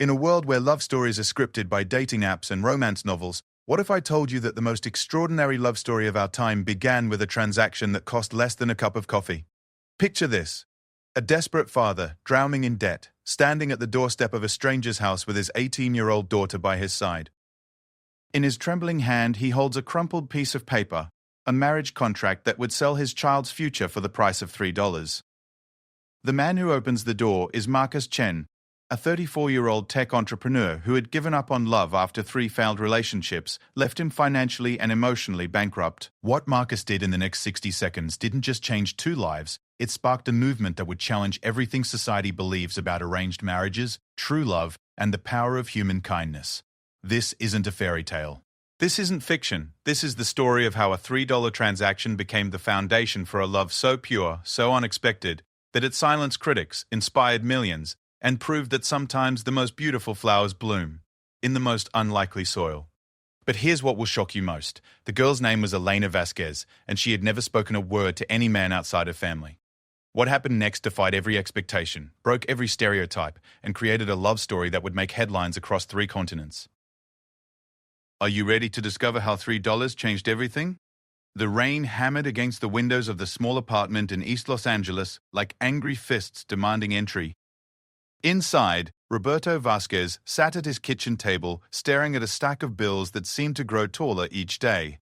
In a world where love stories are scripted by dating apps and romance novels, what if I told you that the most extraordinary love story of our time began with a transaction that cost less than a cup of coffee? Picture this. A desperate father, drowning in debt, standing at the doorstep of a stranger's house with his 18-year-old daughter by his side. In his trembling hand, he holds a crumpled piece of paper, a marriage contract that would sell his child's future for the price of $3. The man who opens the door is Marcus Chen, a 34-year-old tech entrepreneur who had given up on love after 3 failed relationships, left him financially and emotionally bankrupt. What Marcus did in the next 60 seconds didn't just change 2 lives, it sparked a movement that would challenge everything society believes about arranged marriages, true love, and the power of human kindness. This isn't a fairy tale. This isn't fiction. This is the story of how a $3 transaction became the foundation for a love so pure, so unexpected, that it silenced critics, inspired millions, and proved that sometimes the most beautiful flowers bloom in the most unlikely soil. But here's what will shock you most. The girl's name was Elena Vasquez, and she had never spoken a word to any man outside her family. What happened next defied every expectation, broke every stereotype, and created a love story that would make headlines across 3 continents. Are you ready to discover how $3 changed everything? The rain hammered against the windows of the small apartment in East Los Angeles like angry fists demanding entry. Inside, Roberto Vasquez sat at his kitchen table, staring at a stack of bills that seemed to grow taller each day.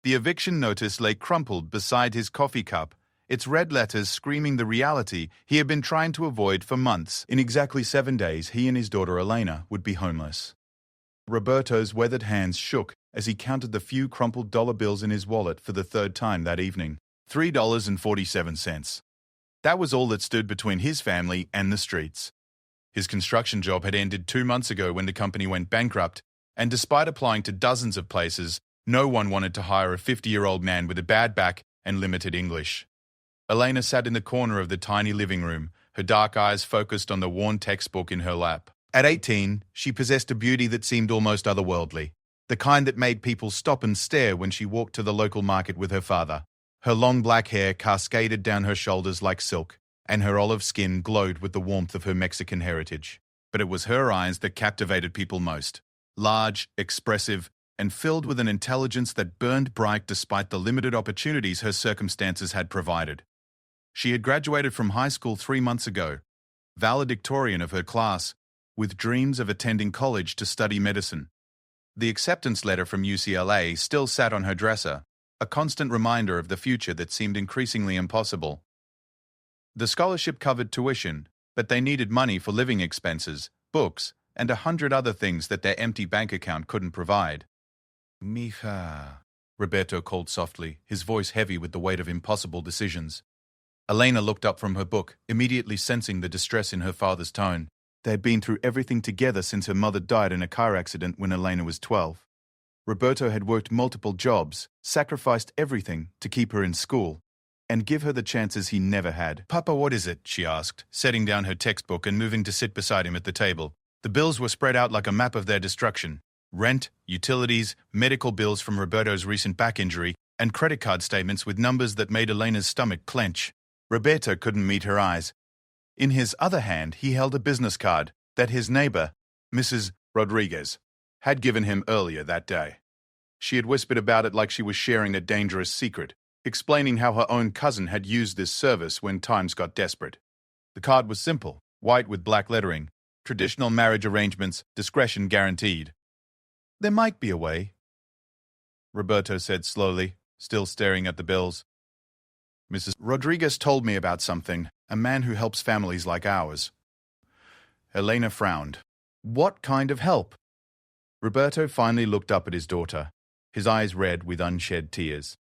The eviction notice lay crumpled beside his coffee cup, its red letters screaming the reality he had been trying to avoid for months. In exactly 7 days, he and his daughter Elena would be homeless. Roberto's weathered hands shook as he counted the few crumpled dollar bills in his wallet for the 3rd time that evening. $3.47. That was all that stood between his family and the streets. His construction job had ended 2 months ago when the company went bankrupt, and despite applying to dozens of places, no one wanted to hire a 50-year-old man with a bad back and limited English. Elena sat in the corner of the tiny living room, her dark eyes focused on the worn textbook in her lap. At 18, she possessed a beauty that seemed almost otherworldly, the kind that made people stop and stare when she walked to the local market with her father. Her long black hair cascaded down her shoulders like silk, and her olive skin glowed with the warmth of her Mexican heritage. But it was her eyes that captivated people most. Large, expressive, and filled with an intelligence that burned bright despite the limited opportunities her circumstances had provided. She had graduated from high school 3 months ago, valedictorian of her class, with dreams of attending college to study medicine. The acceptance letter from UCLA still sat on her dresser, a constant reminder of the future that seemed increasingly impossible. The scholarship covered tuition, but they needed money for living expenses, books, and 100 other things that their empty bank account couldn't provide. "Mija," Roberto called softly, his voice heavy with the weight of impossible decisions. Elena looked up from her book, immediately sensing the distress in her father's tone. They had been through everything together since her mother died in a car accident when Elena was 12. Roberto had worked multiple jobs, sacrificed everything to keep her in school, and give her the chances he never had. "Papa, what is it?" she asked, setting down her textbook and moving to sit beside him at the table. The bills were spread out like a map of their destruction. Rent, utilities, medical bills from Roberto's recent back injury, and credit card statements with numbers that made Elena's stomach clench. Roberto couldn't meet her eyes. In his other hand, he held a business card that his neighbor, Mrs. Rodriguez, had given him earlier that day. She had whispered about it like she was sharing a dangerous secret, explaining how her own cousin had used this service when times got desperate. The card was simple, white with black lettering, traditional marriage arrangements, discretion guaranteed. "There might be a way," Roberto said slowly, still staring at the bills. "Mrs. Rodriguez told me about something, a man who helps families like ours." Elena frowned. "What kind of help?" Roberto finally looked up at his daughter, his eyes red with unshed tears.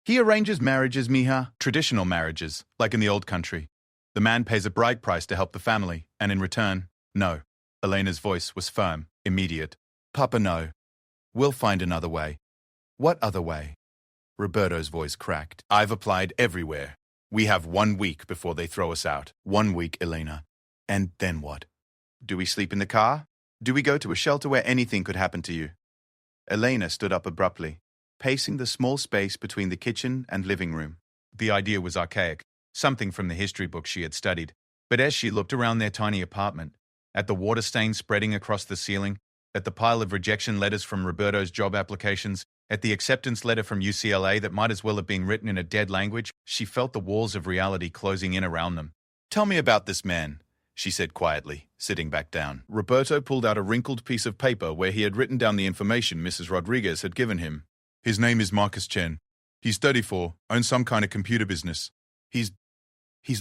"He arranges marriages, mija, traditional marriages, like in the old country. The man pays a bride price to help the family, and in return, no." Elena's voice was firm, immediate. "Papa, no. We'll find another way." "What other way?" Roberto's voice cracked. "I've applied everywhere. We have 1 week before they throw us out." 1 week, Elena. "And then what? Do we sleep in the car? Do we go to a shelter where anything could happen to you?" Elena stood up abruptly, pacing the small space between the kitchen and living room. The idea was archaic, something from the history book she had studied. But as she looked around their tiny apartment, at the water stain spreading across the ceiling, at the pile of rejection letters from Roberto's job applications, at the acceptance letter from UCLA that might as well have been written in a dead language. She felt the walls of reality closing in around them. "Tell me about this man," she said quietly, sitting back down. Roberto pulled out a wrinkled piece of paper where he had written down the information Mrs. Rodriguez had given him. "His name is Marcus Chen. He's 34, owns some kind of computer business. He's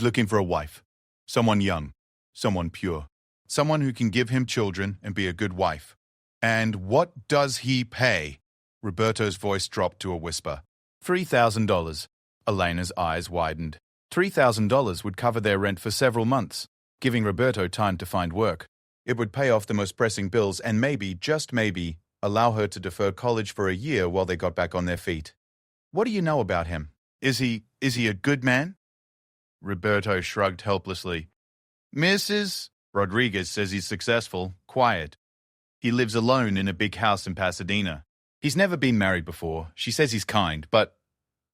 looking for a wife. Someone young, someone pure, someone who can give him children and be a good wife." "And what does he pay?" Roberto's voice dropped to a whisper. $3,000. Elena's eyes widened. $3,000 would cover their rent for several months, giving Roberto time to find work. It would pay off the most pressing bills and maybe, just maybe, allow her to defer college for a year while they got back on their feet. "What do you know about him? Is he a good man?" Roberto shrugged helplessly. "Mrs. Rodriguez says he's successful, quiet. He lives alone in a big house in Pasadena. He's never been married before. She says he's kind, but—"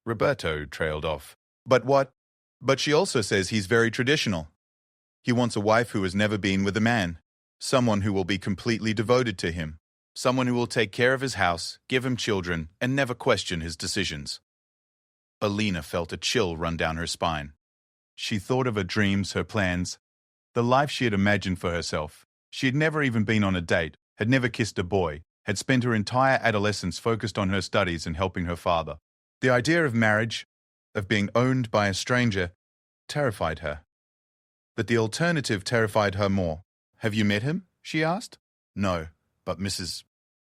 Roberto trailed off. "But what?" "But she also says he's very traditional. He wants a wife who has never been with a man, someone who will be completely devoted to him, someone who will take care of his house, give him children, and never question his decisions." Elena felt a chill run down her spine. She thought of her dreams, her plans, the life she had imagined for herself. She had never even been on a date, had never kissed a boy, had spent her entire adolescence focused on her studies and helping her father. The idea of marriage, of being owned by a stranger, terrified her. But the alternative terrified her more. "Have you met him?" she asked. "No, but Mrs.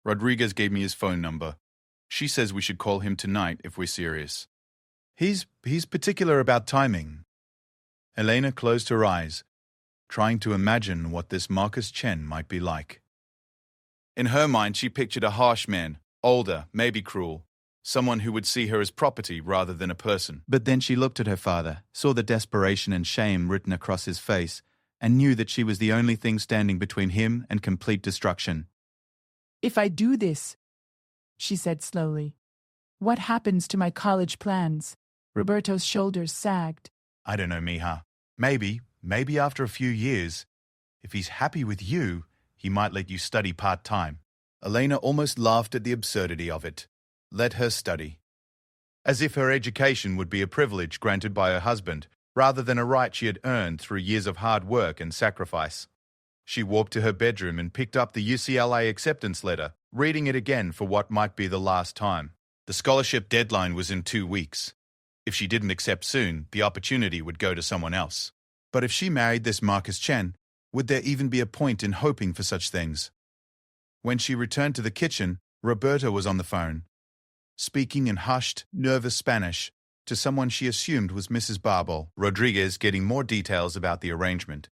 Rodriguez gave me his phone number. She says we should call him tonight if we're serious. He's particular about timing." Elena closed her eyes, trying to imagine what this Marcus Chen might be like. In her mind, she pictured a harsh man, older, maybe cruel, someone who would see her as property rather than a person. But then she looked at her father, saw the desperation and shame written across his face, and knew that she was the only thing standing between him and complete destruction. "If I do this," she said slowly, "what happens to my college plans?" Roberto's shoulders sagged. "I don't know, mija. Maybe after a few years, if he's happy with you, he might let you study part-time." Elena almost laughed at the absurdity of it. Let her study. As if her education would be a privilege granted by her husband, rather than a right she had earned through years of hard work and sacrifice. She walked to her bedroom and picked up the UCLA acceptance letter, reading it again for what might be the last time. The scholarship deadline was in 2 weeks. If she didn't accept soon, the opportunity would go to someone else. But if she married this Marcus Chen, would there even be a point in hoping for such things? When she returned to the kitchen, Roberto was on the phone, speaking in hushed, nervous Spanish to someone she assumed was Mrs. Barbol Rodriguez, getting more details about the arrangement.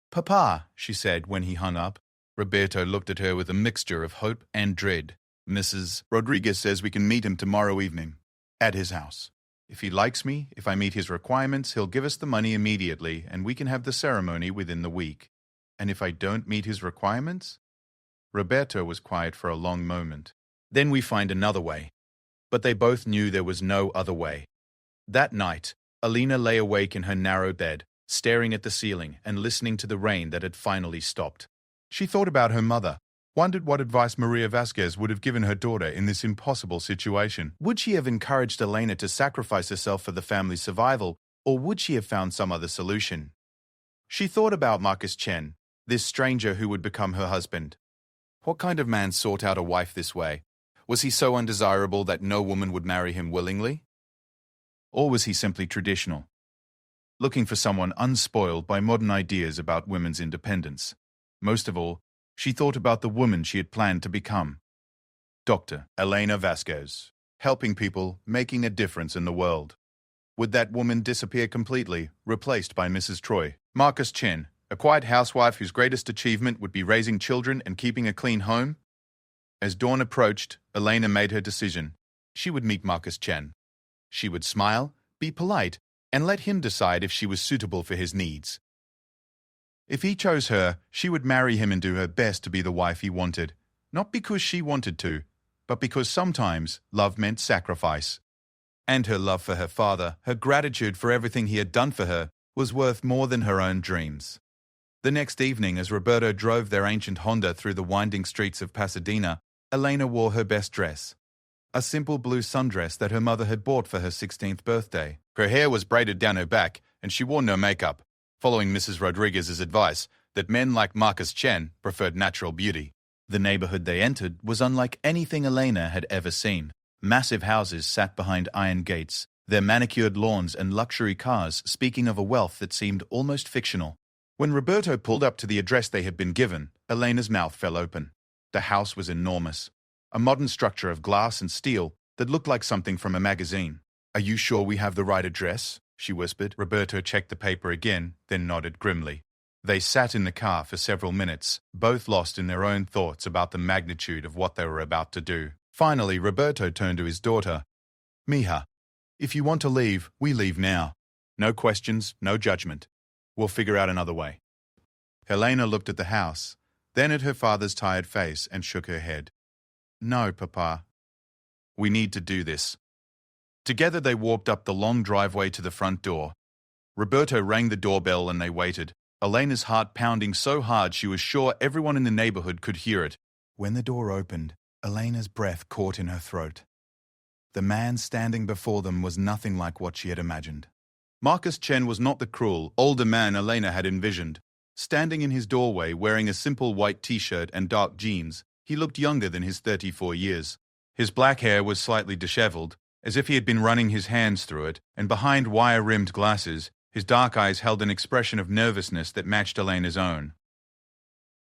"Papa," she said when he hung up. Roberto looked at her with a mixture of hope and dread. "Mrs. Rodriguez says we can meet him tomorrow evening, at his house. If he likes me, if I meet his requirements, he'll give us the money immediately and we can have the ceremony within the week. And if I don't meet his requirements?" Roberto was quiet for a long moment. "Then we find another way." But they both knew there was no other way. That night, Elena lay awake in her narrow bed, staring at the ceiling and listening to the rain that had finally stopped. She thought about her mother, wondered what advice Maria Vasquez would have given her daughter in this impossible situation. Would she have encouraged Elena to sacrifice herself for the family's survival, or would she have found some other solution? She thought about Marcus Chen, this stranger who would become her husband. What kind of man sought out a wife this way? Was he so undesirable that no woman would marry him willingly? Or was he simply traditional, looking for someone unspoiled by modern ideas about women's independence? Most of all, she thought about the woman she had planned to become. Dr. Elena Vasquez, helping people, making a difference in the world. Would that woman disappear completely, replaced by Mrs. Troy? Marcus Chen, a quiet housewife whose greatest achievement would be raising children and keeping a clean home? As dawn approached, Elena made her decision. She would meet Marcus Chen. She would smile, be polite, and let him decide if she was suitable for his needs. If he chose her, she would marry him and do her best to be the wife he wanted, not because she wanted to, but because sometimes love meant sacrifice. And her love for her father, her gratitude for everything he had done for her, was worth more than her own dreams. The next evening, as Roberto drove their ancient Honda through the winding streets of Pasadena, Elena wore her best dress. A simple blue sundress that her mother had bought for her 16th birthday. Her hair was braided down her back, and she wore no makeup, following Mrs. Rodriguez's advice that men like Marcus Chen preferred natural beauty. The neighborhood they entered was unlike anything Elena had ever seen. Massive houses sat behind iron gates, their manicured lawns and luxury cars speaking of a wealth that seemed almost fictional. When Roberto pulled up to the address they had been given, Elena's mouth fell open. The house was enormous, a modern structure of glass and steel that looked like something from a magazine. "Are you sure we have the right address?" she whispered. Roberto checked the paper again, then nodded grimly. They sat in the car for several minutes, both lost in their own thoughts about the magnitude of what they were about to do. Finally, Roberto turned to his daughter. "Mija, if you want to leave, we leave now. No questions, no judgment. We'll figure out another way." Helena looked at the house, then at her father's tired face and shook her head. "No, Papa. We need to do this." Together they walked up the long driveway to the front door. Roberto rang the doorbell and they waited, Elena's heart pounding so hard she was sure everyone in the neighborhood could hear it. When the door opened, Elena's breath caught in her throat. The man standing before them was nothing like what she had imagined. Marcus Chen was not the cruel, older man Elena had envisioned. Standing in his doorway wearing a simple white t-shirt and dark jeans, he looked younger than his 34 years. His black hair was slightly disheveled, as if he had been running his hands through it, and behind wire-rimmed glasses, his dark eyes held an expression of nervousness that matched Elena's own.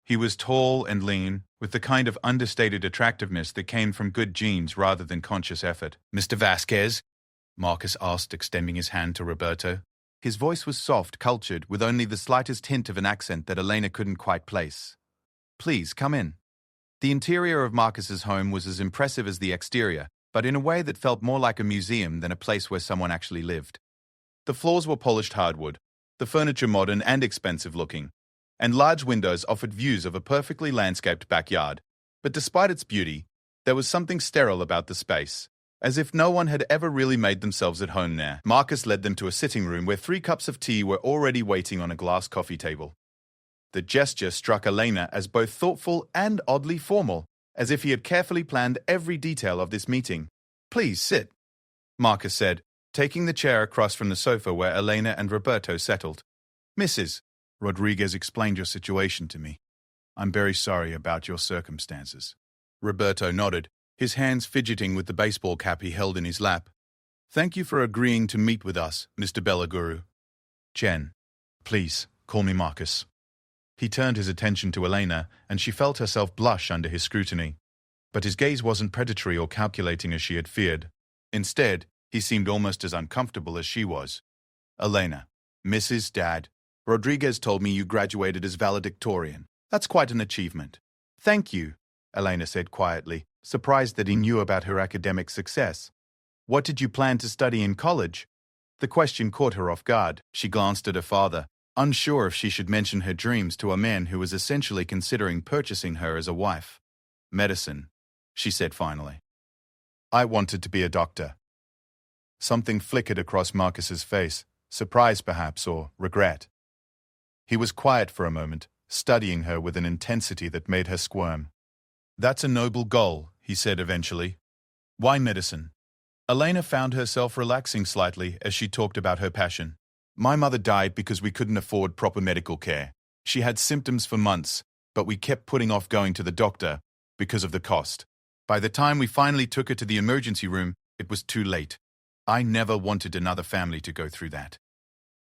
He was tall and lean, with the kind of understated attractiveness that came from good genes rather than conscious effort. "Mr. Vasquez?" Marcus asked, extending his hand to Roberto. His voice was soft, cultured, with only the slightest hint of an accent that Elena couldn't quite place. "Please, come in." The interior of Marcus's home was as impressive as the exterior, but in a way that felt more like a museum than a place where someone actually lived. The floors were polished hardwood, the furniture modern and expensive looking, and large windows offered views of a perfectly landscaped backyard. But despite its beauty, there was something sterile about the space, as if no one had ever really made themselves at home there. Marcus led them to a sitting room where 3 cups of tea were already waiting on a glass coffee table. The gesture struck Elena as both thoughtful and oddly formal, as if he had carefully planned every detail of this meeting. "Please sit," Marcus said, taking the chair across from the sofa where Elena and Roberto settled. "Mrs. Rodriguez explained your situation to me. I'm very sorry about your circumstances." Roberto nodded, his hands fidgeting with the baseball cap he held in his lap. "Thank you for agreeing to meet with us, Mr. Belaguru. Chen, please, call me Marcus." He turned his attention to Elena, and she felt herself blush under his scrutiny. But his gaze wasn't predatory or calculating as she had feared. Instead, he seemed almost as uncomfortable as she was. "Elena, Mrs. Dad, Rodriguez told me you graduated as valedictorian. That's quite an achievement." "Thank you," Elena said quietly, surprised that he knew about her academic success. "What did you plan to study in college?" The question caught her off guard. She glanced at her father, unsure if she should mention her dreams to a man who was essentially considering purchasing her as a wife. "Medicine," she said finally. "I wanted to be a doctor." Something flickered across Marcus's face, surprise perhaps, or regret. He was quiet for a moment, studying her with an intensity that made her squirm. "That's a noble goal," he said eventually. "Why medicine?" Elena found herself relaxing slightly as she talked about her passion. "My mother died because we couldn't afford proper medical care. She had symptoms for months, but we kept putting off going to the doctor because of the cost. By the time we finally took her to the emergency room, it was too late. I never wanted another family to go through that."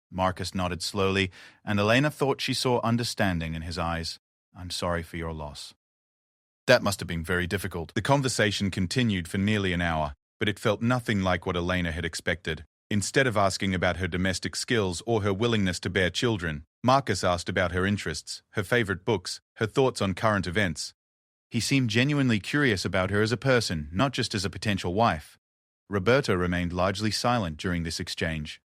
Marcus nodded slowly, and Elena thought she saw understanding in his eyes. "I'm sorry for your loss." That must have been very difficult. The conversation continued for nearly an hour, but it felt nothing like what Elena had expected. Instead of asking about her domestic skills or her willingness to bear children, Marcus asked about her interests, her favorite books, her thoughts on current events. He seemed genuinely curious about her as a person, not just as a potential wife. Roberto remained largely silent during this exchange,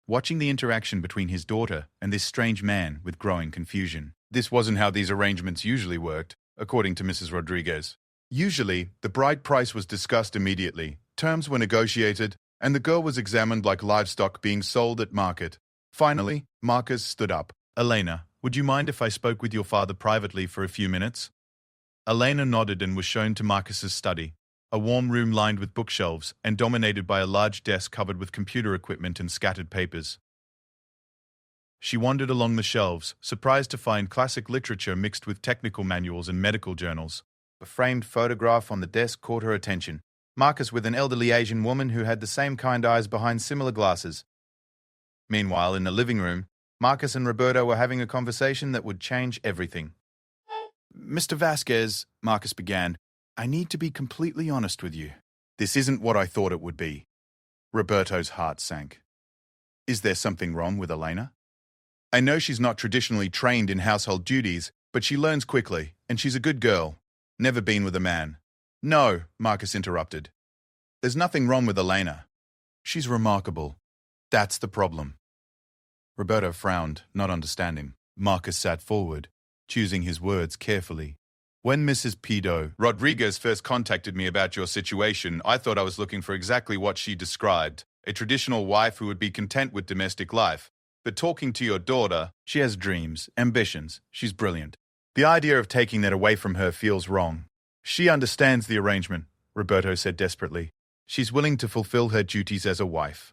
watching the interaction between his daughter and this strange man with growing confusion. This wasn't how these arrangements usually worked, according to Mrs. Rodriguez. Usually, the bride price was discussed immediately, terms were negotiated, and the girl was examined like livestock being sold at market. Finally, Marcus stood up. "Elena, would you mind if I spoke with your father privately for a few minutes? Elena nodded and was shown to Marcus's study, a warm room lined with bookshelves and dominated by a large desk covered with computer equipment and scattered papers. She wandered along the shelves, surprised to find classic literature mixed with technical manuals and medical journals. A framed photograph on the desk caught her attention. Marcus with an elderly Asian woman who had the same kind eyes behind similar glasses. Meanwhile, in the living room, Marcus and Roberto were having a conversation that would change everything. "Mr. Vasquez," Marcus began, "I need to be completely honest with you. This isn't what I thought it would be." Roberto's heart sank. "Is there something wrong with Elena? I know she's not traditionally trained in household duties, but she learns quickly, and she's a good girl. Never been with a man." "No," Marcus interrupted. "There's nothing wrong with Elena. She's remarkable. That's the problem." Roberto frowned, not understanding. Marcus sat forward, choosing his words carefully. "When Mrs. Pido Rodriguez first contacted me about your situation, I thought I was looking for exactly what she described, a traditional wife who would be content with domestic life. But talking to your daughter, she has dreams, ambitions, she's brilliant. The idea of taking that away from her feels wrong. She understands the arrangement," Roberto said desperately. "She's willing to fulfill her duties as a wife.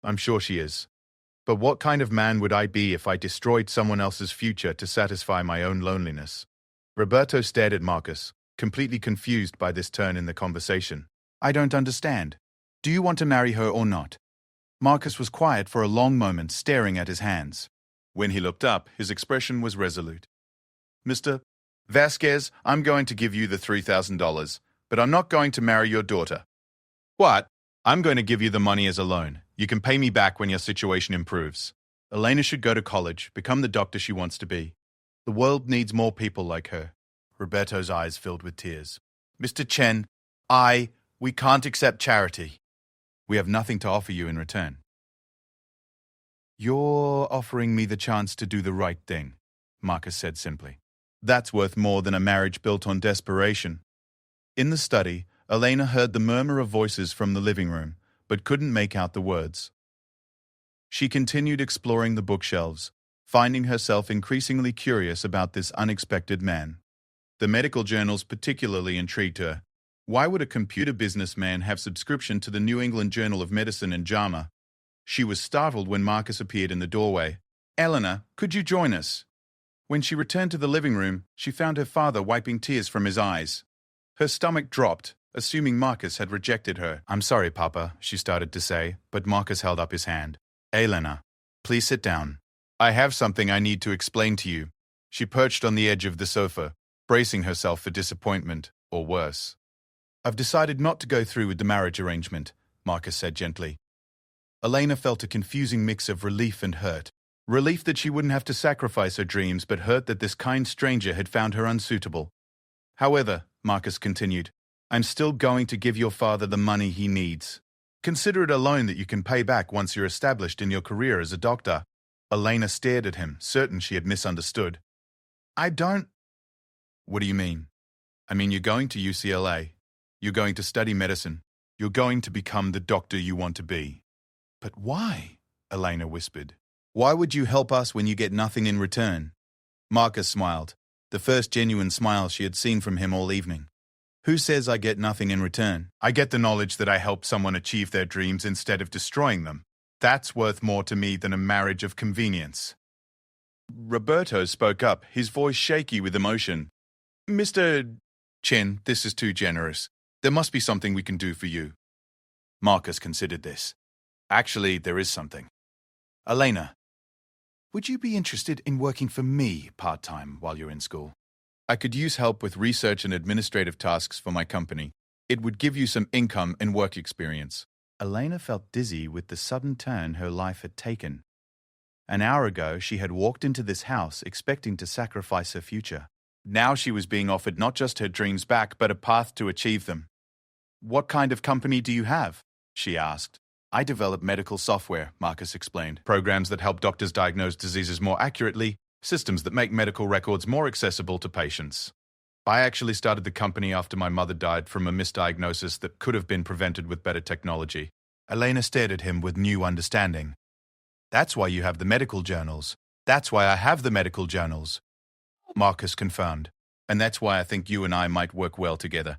I'm sure she is. But what kind of man would I be if I destroyed someone else's future to satisfy my own loneliness?" Roberto stared at Marcus, completely confused by this turn in the conversation. "I don't understand. Do you want to marry her or not?" Marcus was quiet for a long moment, staring at his hands. When he looked up, his expression was resolute. "Mr. Vasquez, I'm going to give you the $3,000, but I'm not going to marry your daughter." "What?" "I'm going to give you the money as a loan. You can pay me back when your situation improves. Elena should go to college, become the doctor she wants to be. The world needs more people like her." Roberto's eyes filled with tears. "Mr. Chen, we can't accept charity. We have nothing to offer you in return." "You're offering me the chance to do the right thing," Marcus said simply. "That's worth more than a marriage built on desperation." In the study, Elena heard the murmur of voices from the living room, but couldn't make out the words. She continued exploring the bookshelves, finding herself increasingly curious about this unexpected man. The medical journals particularly intrigued her. Why would a computer businessman have subscription to the New England Journal of Medicine and JAMA? She was startled when Marcus appeared in the doorway. "Eleanor, could you join us?" When she returned to the living room, she found her father wiping tears from his eyes. Her stomach dropped, assuming Marcus had rejected her. "I'm sorry, Papa," she started to say, but Marcus held up his hand. "Elena, please sit down. I have something I need to explain to you." She perched on the edge of the sofa, bracing herself for disappointment, or worse. "I've decided not to go through with the marriage arrangement," Marcus said gently. Elena felt a confusing mix of relief and hurt. Relief that she wouldn't have to sacrifice her dreams, but hurt that this kind stranger had found her unsuitable. "However," Marcus continued, "I'm still going to give your father the money he needs. Consider it a loan that you can pay back once you're established in your career as a doctor." Elena stared at him, certain she had misunderstood. "I don't—" "What do you mean?" "I mean you're going to UCLA. You're going to study medicine. You're going to become the doctor you want to be." "But why?" Elena whispered. "Why would you help us when you get nothing in return?" Marcus smiled, the first genuine smile she had seen from him all evening. "Who says I get nothing in return? I get the knowledge that I helped someone achieve their dreams instead of destroying them. That's worth more to me than a marriage of convenience." Roberto spoke up, his voice shaky with emotion. "Mr. Chen, this is too generous. There must be something we can do for you." Marcus considered this. "Actually, there is something. Elena, would you be interested in working for me part-time while you're in school? I could use help with research and administrative tasks for my company. It would give you some income and work experience." Elena felt dizzy with the sudden turn her life had taken. An hour ago, she had walked into this house expecting to sacrifice her future. Now she was being offered not just her dreams back, but a path to achieve them. "What kind of company do you have?" she asked. "I develop medical software," Marcus explained. "Programs that help doctors diagnose diseases more accurately, systems that make medical records more accessible to patients. I actually started the company after my mother died from a misdiagnosis that could have been prevented with better technology." Elena stared at him with new understanding. "That's why you have the medical journals. That's why I have the medical journals, Marcus confirmed. And that's why I think you and I might work well together.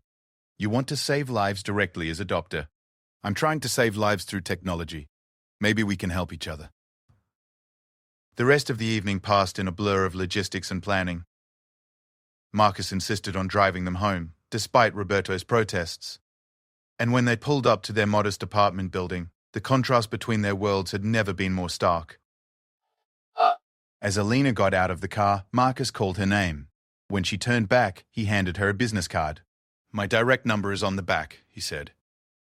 You want to save lives directly as a doctor. I'm trying to save lives through technology. Maybe we can help each other. The rest of the evening passed in a blur of logistics and planning. Marcus insisted on driving them home, despite Roberto's protests. And when they pulled up to their modest apartment building, the contrast between their worlds had never been more stark. As Elena got out of the car, Marcus called her name. When she turned back, he handed her a business card. My direct number is on the back, he said.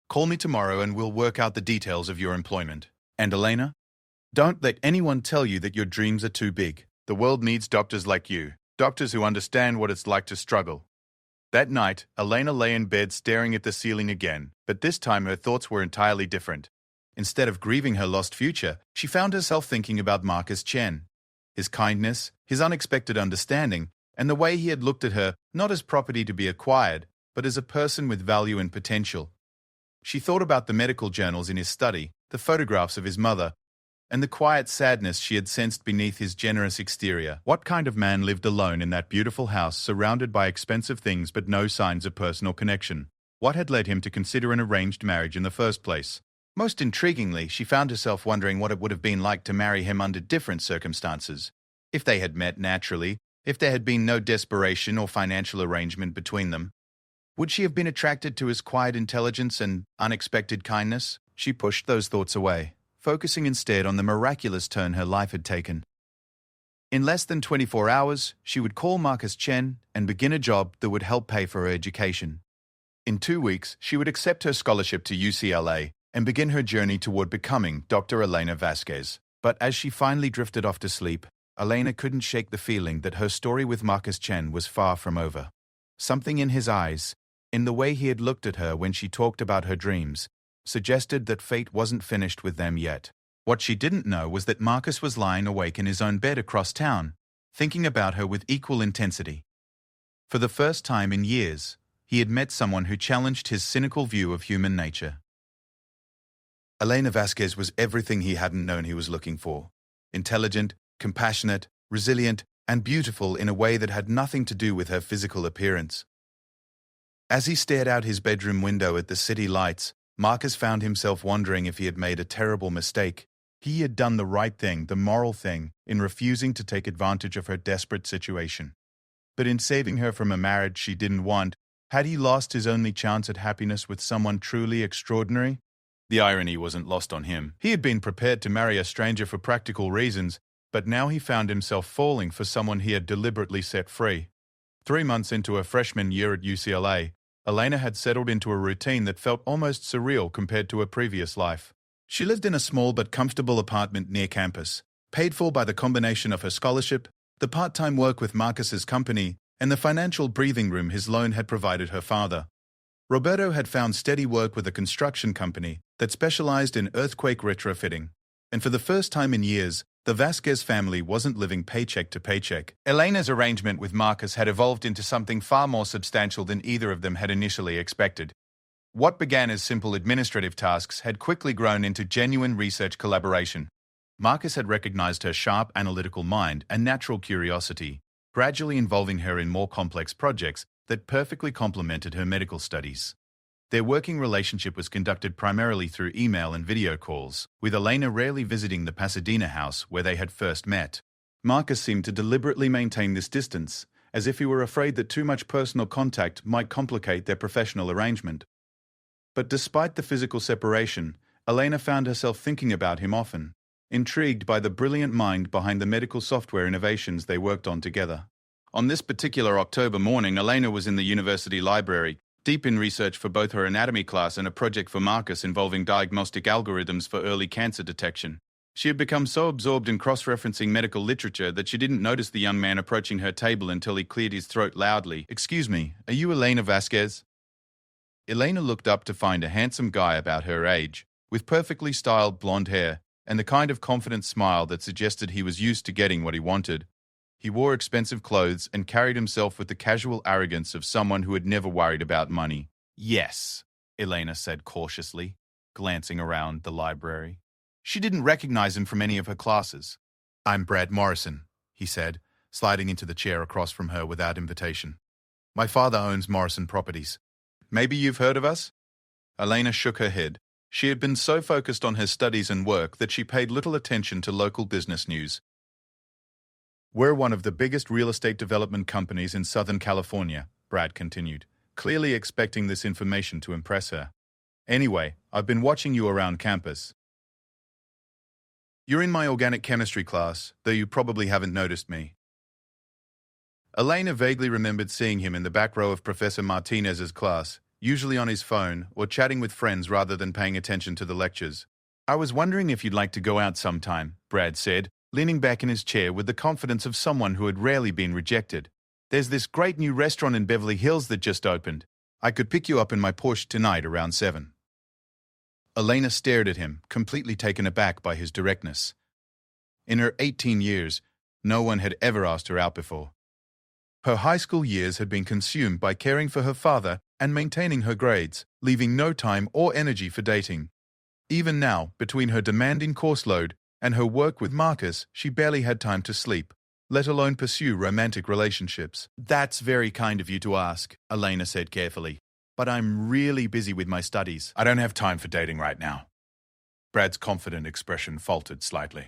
Call me tomorrow and we'll work out the details of your employment. And Elena, don't let anyone tell you that your dreams are too big. The world needs doctors like you, doctors who understand what it's like to struggle. That night, Elena lay in bed staring at the ceiling again, but this time her thoughts were entirely different. Instead of grieving her lost future, she found herself thinking about Marcus Chen. His kindness, his unexpected understanding, and the way he had looked at her not as property to be acquired, but as a person with value and potential. She thought about the medical journals in his study, the photographs of his mother, and the quiet sadness she had sensed beneath his generous exterior. What kind of man lived alone in that beautiful house surrounded by expensive things but no signs of personal connection? What had led him to consider an arranged marriage in the first place? Most intriguingly, she found herself wondering what it would have been like to marry him under different circumstances. If they had met naturally, if there had been no desperation or financial arrangement between them. Would she have been attracted to his quiet intelligence and unexpected kindness? She pushed those thoughts away, focusing instead on the miraculous turn her life had taken. In less than 24 hours, she would call Marcus Chen and begin a job that would help pay for her education. In 2 weeks, she would accept her scholarship to UCLA and begin her journey toward becoming Dr. Elena Vasquez. But as she finally drifted off to sleep, Elena couldn't shake the feeling that her story with Marcus Chen was far from over. Something in his eyes, in the way he had looked at her when she talked about her dreams, suggested that fate wasn't finished with them yet. What she didn't know was that Marcus was lying awake in his own bed across town, thinking about her with equal intensity. For the first time in years, he had met someone who challenged his cynical view of human nature. Elena Vasquez was everything he hadn't known he was looking for. Intelligent, compassionate, resilient, and beautiful in a way that had nothing to do with her physical appearance. As he stared out his bedroom window at the city lights, Marcus found himself wondering if he had made a terrible mistake. He had done the right thing, the moral thing, in refusing to take advantage of her desperate situation. But in saving her from a marriage she didn't want, had he lost his only chance at happiness with someone truly extraordinary? The irony wasn't lost on him. He had been prepared to marry a stranger for practical reasons, but now he found himself falling for someone he had deliberately set free. 3 months into her freshman year at UCLA, Elena had settled into a routine that felt almost surreal compared to her previous life. She lived in a small but comfortable apartment near campus, paid for by the combination of her scholarship, the part-time work with Marcus's company, and the financial breathing room his loan had provided her father. Roberto had found steady work with a construction company that specialized in earthquake retrofitting, and for the first time in years, the Vasquez family wasn't living paycheck to paycheck. Elena's arrangement with Marcus had evolved into something far more substantial than either of them had initially expected. What began as simple administrative tasks had quickly grown into genuine research collaboration. Marcus had recognized her sharp analytical mind and natural curiosity, gradually involving her in more complex projects that perfectly complemented her medical studies. Their working relationship was conducted primarily through email and video calls, with Elena rarely visiting the Pasadena house where they had first met. Marcus seemed to deliberately maintain this distance, as if he were afraid that too much personal contact might complicate their professional arrangement. But despite the physical separation, Elena found herself thinking about him often, intrigued by the brilliant mind behind the medical software innovations they worked on together. On this particular October morning, Elena was in the university library, deep in research for both her anatomy class and a project for Marcus involving diagnostic algorithms for early cancer detection. She had become so absorbed in cross-referencing medical literature that she didn't notice the young man approaching her table until he cleared his throat loudly. "Excuse me, are you Elena Vasquez?" Elena looked up to find a handsome guy about her age, with perfectly styled blonde hair and the kind of confident smile that suggested he was used to getting what he wanted. He wore expensive clothes and carried himself with the casual arrogance of someone who had never worried about money. "Yes," Elena said cautiously, glancing around the library. She didn't recognize him from any of her classes. I'm Brad Morrison, he said, sliding into the chair across from her without invitation. My father owns Morrison Properties. Maybe you've heard of us? Elena shook her head. She had been so focused on her studies and work that she paid little attention to local business news. We're one of the biggest real estate development companies in Southern California, Brad continued, clearly expecting this information to impress her. Anyway, I've been watching you around campus. You're in my organic chemistry class, though you probably haven't noticed me. Elena vaguely remembered seeing him in the back row of Professor Martinez's class, usually on his phone or chatting with friends rather than paying attention to the lectures. I was wondering if you'd like to go out sometime, Brad said, leaning back in his chair with the confidence of someone who had rarely been rejected. There's this great new restaurant in Beverly Hills that just opened. I could pick you up in my Porsche tonight around 7. Elena stared at him, completely taken aback by his directness. In her 18 years, no one had ever asked her out before. Her high school years had been consumed by caring for her father and maintaining her grades, leaving no time or energy for dating. Even now, between her demanding course load and her work with Marcus, she barely had time to sleep, let alone pursue romantic relationships. That's very kind of you to ask, Elena said carefully. But I'm really busy with my studies. I don't have time for dating right now. Brad's confident expression faltered slightly.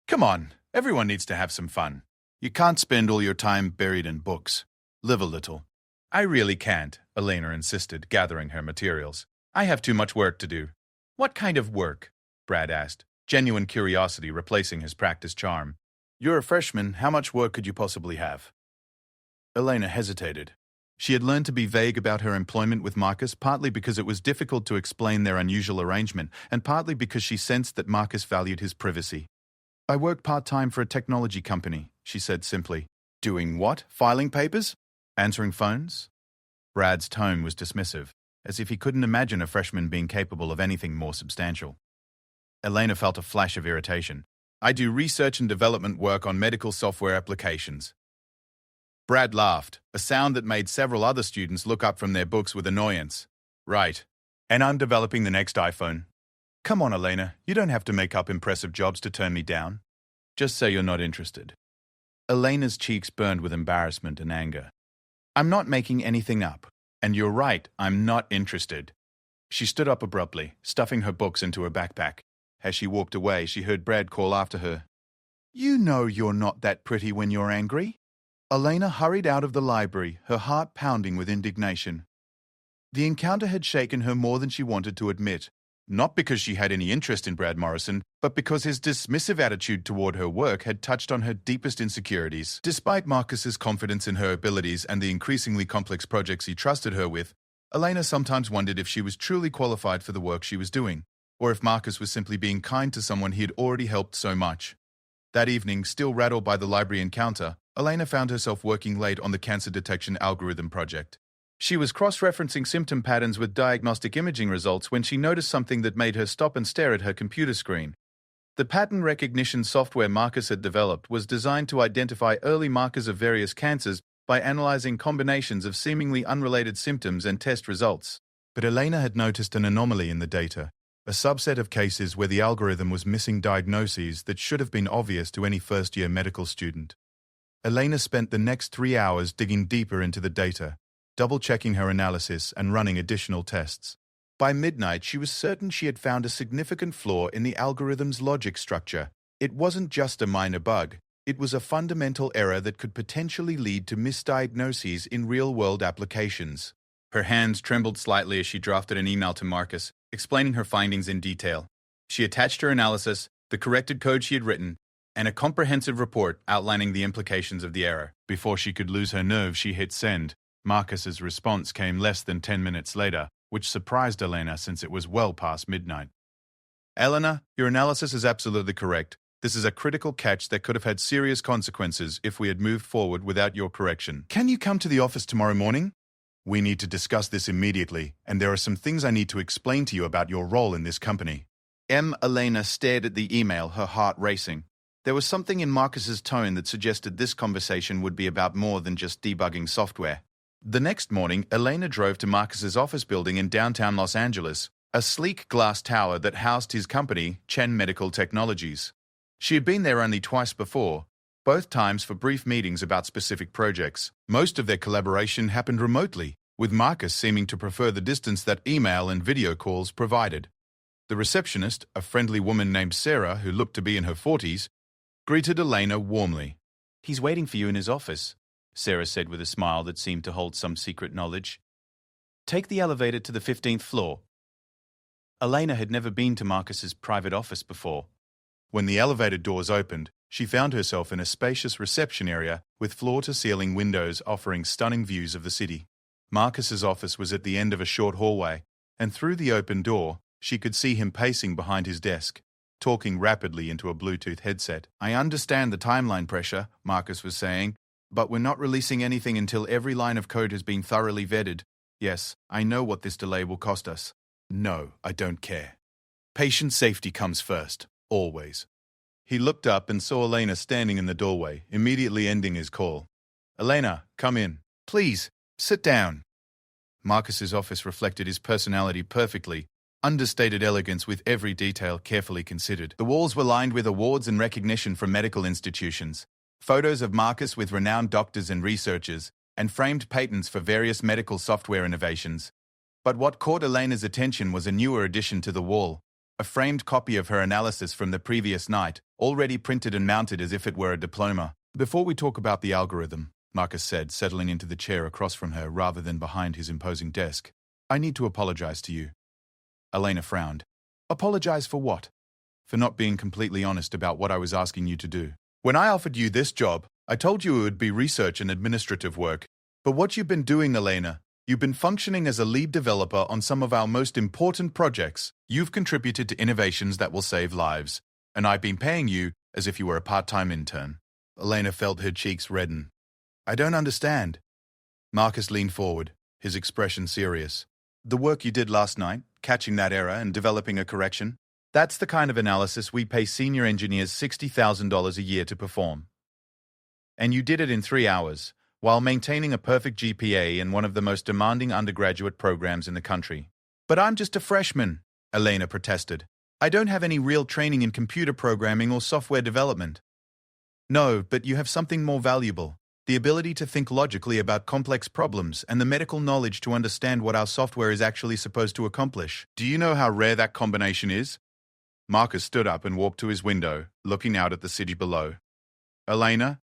Come on, everyone needs to have some fun. You can't spend all your time buried in books. Live a little. I really can't, Elena insisted, gathering her materials. I have too much work to do. What kind of work? Brad asked, genuine curiosity replacing his practiced charm. You're a freshman. How much work could you possibly have? Elena hesitated. She had learned to be vague about her employment with Marcus, partly because it was difficult to explain their unusual arrangement, and partly because she sensed that Marcus valued his privacy. I work part-time for a technology company, she said simply. Doing what? Filing papers? Answering phones? Brad's tone was dismissive, as if he couldn't imagine a freshman being capable of anything more substantial. Elena felt a flash of irritation. I do research and development work on medical software applications. Brad laughed, a sound that made several other students look up from their books with annoyance. Right. And I'm developing the next iPhone. Come on, Elena, you don't have to make up impressive jobs to turn me down. Just say you're not interested. Elena's cheeks burned with embarrassment and anger. I'm not making anything up. And you're right, I'm not interested. She stood up abruptly, stuffing her books into her backpack. As she walked away, she heard Brad call after her. You know you're not that pretty when you're angry. Elena hurried out of the library, her heart pounding with indignation. The encounter had shaken her more than she wanted to admit. Not because she had any interest in Brad Morrison, but because his dismissive attitude toward her work had touched on her deepest insecurities. Despite Marcus's confidence in her abilities and the increasingly complex projects he trusted her with, Elena sometimes wondered if she was truly qualified for the work she was doing, or if Marcus was simply being kind to someone he had already helped so much. That evening, still rattled by the library encounter, Elena found herself working late on the cancer detection algorithm project. She was cross-referencing symptom patterns with diagnostic imaging results when she noticed something that made her stop and stare at her computer screen. The pattern recognition software Marcus had developed was designed to identify early markers of various cancers by analyzing combinations of seemingly unrelated symptoms and test results. But Elena had noticed an anomaly in the data, a subset of cases where the algorithm was missing diagnoses that should have been obvious to any first-year medical student. Elena spent the next 3 hours digging deeper into the data, double-checking her analysis and running additional tests. By midnight, she was certain she had found a significant flaw in the algorithm's logic structure. It wasn't just a minor bug. It was a fundamental error that could potentially lead to misdiagnoses in real-world applications. Her hands trembled slightly as she drafted an email to Marcus, explaining her findings in detail. She attached her analysis, the corrected code she had written, and a comprehensive report outlining the implications of the error. Before she could lose her nerve, she hit send. Marcus's response came less than 10 minutes later, which surprised Elena since it was well past midnight. Elena, your analysis is absolutely correct. This is a critical catch that could have had serious consequences if we had moved forward without your correction. Can you come to the office tomorrow morning? We need to discuss this immediately, and there are some things I need to explain to you about your role in this company. Elena stared at the email, her heart racing. There was something in Marcus's tone that suggested this conversation would be about more than just debugging software. The next morning, Elena drove to Marcus's office building in downtown Los Angeles, a sleek glass tower that housed his company, Chen Medical Technologies. She had been there only twice before, both times for brief meetings about specific projects. Most of their collaboration happened remotely, with Marcus seeming to prefer the distance that email and video calls provided. The receptionist, a friendly woman named Sarah who looked to be in her 40s, greeted Elena warmly. "He's waiting for you in his office," Sarah said with a smile that seemed to hold some secret knowledge. "Take the elevator to the 15th floor." Elena had never been to Marcus's private office before. When the elevator doors opened, she found herself in a spacious reception area with floor-to-ceiling windows offering stunning views of the city. Marcus's office was at the end of a short hallway, and through the open door, she could see him pacing behind his desk, talking rapidly into a Bluetooth headset. "I understand the timeline pressure," Marcus was saying, "but we're not releasing anything until every line of code has been thoroughly vetted. Yes, I know what this delay will cost us." "No, I don't care. Patient safety comes first, always." He looked up and saw Elena standing in the doorway, immediately ending his call. "Elena, come in. Please, sit down." Marcus's office reflected his personality perfectly, understated elegance with every detail carefully considered. The walls were lined with awards and recognition from medical institutions, photos of Marcus with renowned doctors and researchers, and framed patents for various medical software innovations. But what caught Elena's attention was a newer addition to the wall, a framed copy of her analysis from the previous night, already printed and mounted as if it were a diploma. "Before we talk about the algorithm," Marcus said, settling into the chair across from her rather than behind his imposing desk, "I need to apologize to you." Elena frowned. "Apologize for what?" "For not being completely honest about what I was asking you to do. When I offered you this job, I told you it would be research and administrative work. But what you've been doing, Elena, you've been functioning as a lead developer on some of our most important projects. You've contributed to innovations that will save lives, and I've been paying you as if you were a part-time intern." Elena felt her cheeks redden. "I don't understand." Marcus leaned forward, his expression serious. "The work you did last night, catching that error and developing a correction, that's the kind of analysis we pay senior engineers $60,000 a year to perform. And you did it in 3 hours, while maintaining a perfect GPA in one of the most demanding undergraduate programs in the country." "But I'm just a freshman," Elena protested. "I don't have any real training in computer programming or software development." "No, but you have something more valuable. The ability to think logically about complex problems and the medical knowledge to understand what our software is actually supposed to accomplish. Do you know how rare that combination is?" Marcus stood up and walked to his window, looking out at the city below. "Elena,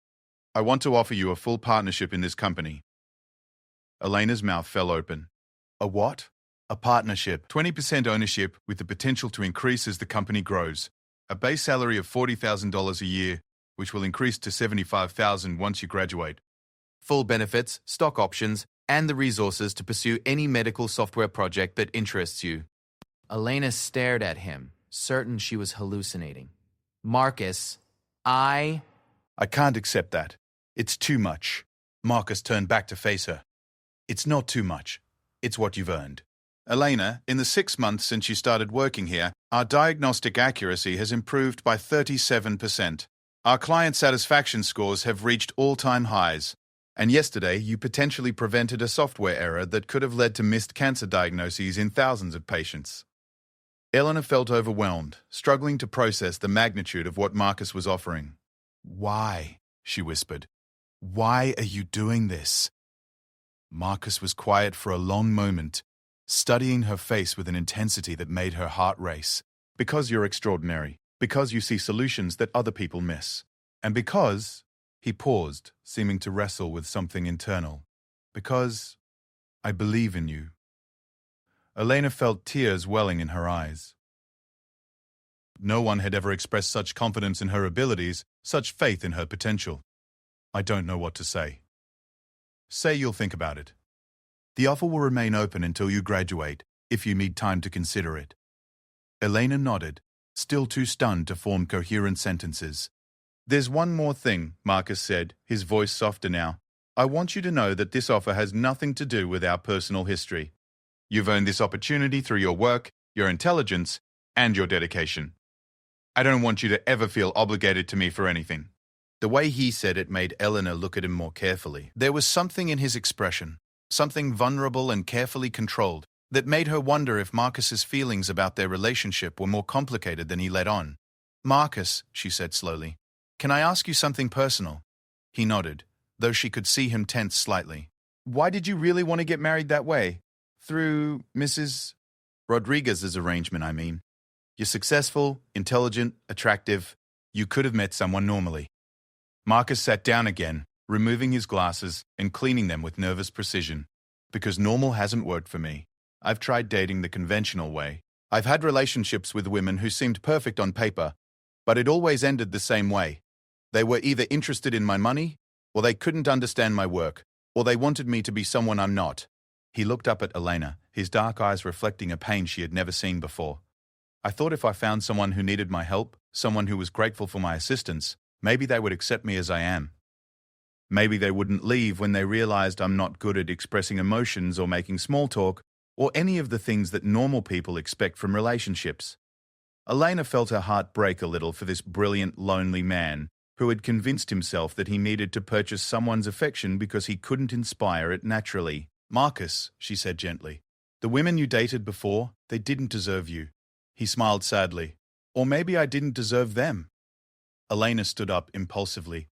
I want to offer you a full partnership in this company." Elena's mouth fell open. "A what?" "A partnership. 20% ownership with the potential to increase as the company grows. A base salary of $40,000 a year, which will increase to $75,000 once you graduate. Full benefits, stock options, and the resources to pursue any medical software project that interests you." Elena stared at him, certain she was hallucinating. "Marcus, I can't accept that. It's too much." Marcus turned back to face her. "It's not too much. It's what you've earned. Elena, in the 6 months since you started working here, our diagnostic accuracy has improved by 37%. Our client satisfaction scores have reached all-time highs. And yesterday, you potentially prevented a software error that could have led to missed cancer diagnoses in thousands of patients." Elena felt overwhelmed, struggling to process the magnitude of what Marcus was offering. "Why?" she whispered. "Why are you doing this?" Marcus was quiet for a long moment, studying her face with an intensity that made her heart race. "Because you're extraordinary. Because you see solutions that other people miss. And because," he paused, seeming to wrestle with something internal, "because I believe in you." Elena felt tears welling in her eyes. No one had ever expressed such confidence in her abilities, such faith in her potential. "I don't know what to say." "Say you'll think about it. The offer will remain open until you graduate, if you need time to consider it." Elena nodded, still too stunned to form coherent sentences. "There's one more thing," Marcus said, his voice softer now. "I want you to know that this offer has nothing to do with our personal history. You've earned this opportunity through your work, your intelligence, and your dedication. I don't want you to ever feel obligated to me for anything." The way he said it made Eleanor look at him more carefully. There was something in his expression, something vulnerable and carefully controlled, that made her wonder if Marcus's feelings about their relationship were more complicated than he let on. Marcus, she said slowly, can I ask you something personal? He nodded, though she could see him tense slightly. Why did you really want to get married that way? Through Mrs. Rodriguez's arrangement, I mean. You're successful, intelligent, attractive. You could have met someone normally. Marcus sat down again, removing his glasses and cleaning them with nervous precision. Because normal hasn't worked for me. I've tried dating the conventional way. I've had relationships with women who seemed perfect on paper, but it always ended the same way. They were either interested in my money, or they couldn't understand my work, or they wanted me to be someone I'm not. He looked up at Elena, his dark eyes reflecting a pain she had never seen before. I thought if I found someone who needed my help, someone who was grateful for my assistance, maybe they would accept me as I am. Maybe they wouldn't leave when they realized I'm not good at expressing emotions or making small talk, or any of the things that normal people expect from relationships. Elena felt her heart break a little for this brilliant, lonely man who had convinced himself that he needed to purchase someone's affection because he couldn't inspire it naturally. Marcus, she said gently, the women you dated before, they didn't deserve you. He smiled sadly. Or maybe I didn't deserve them. Elena stood up impulsively,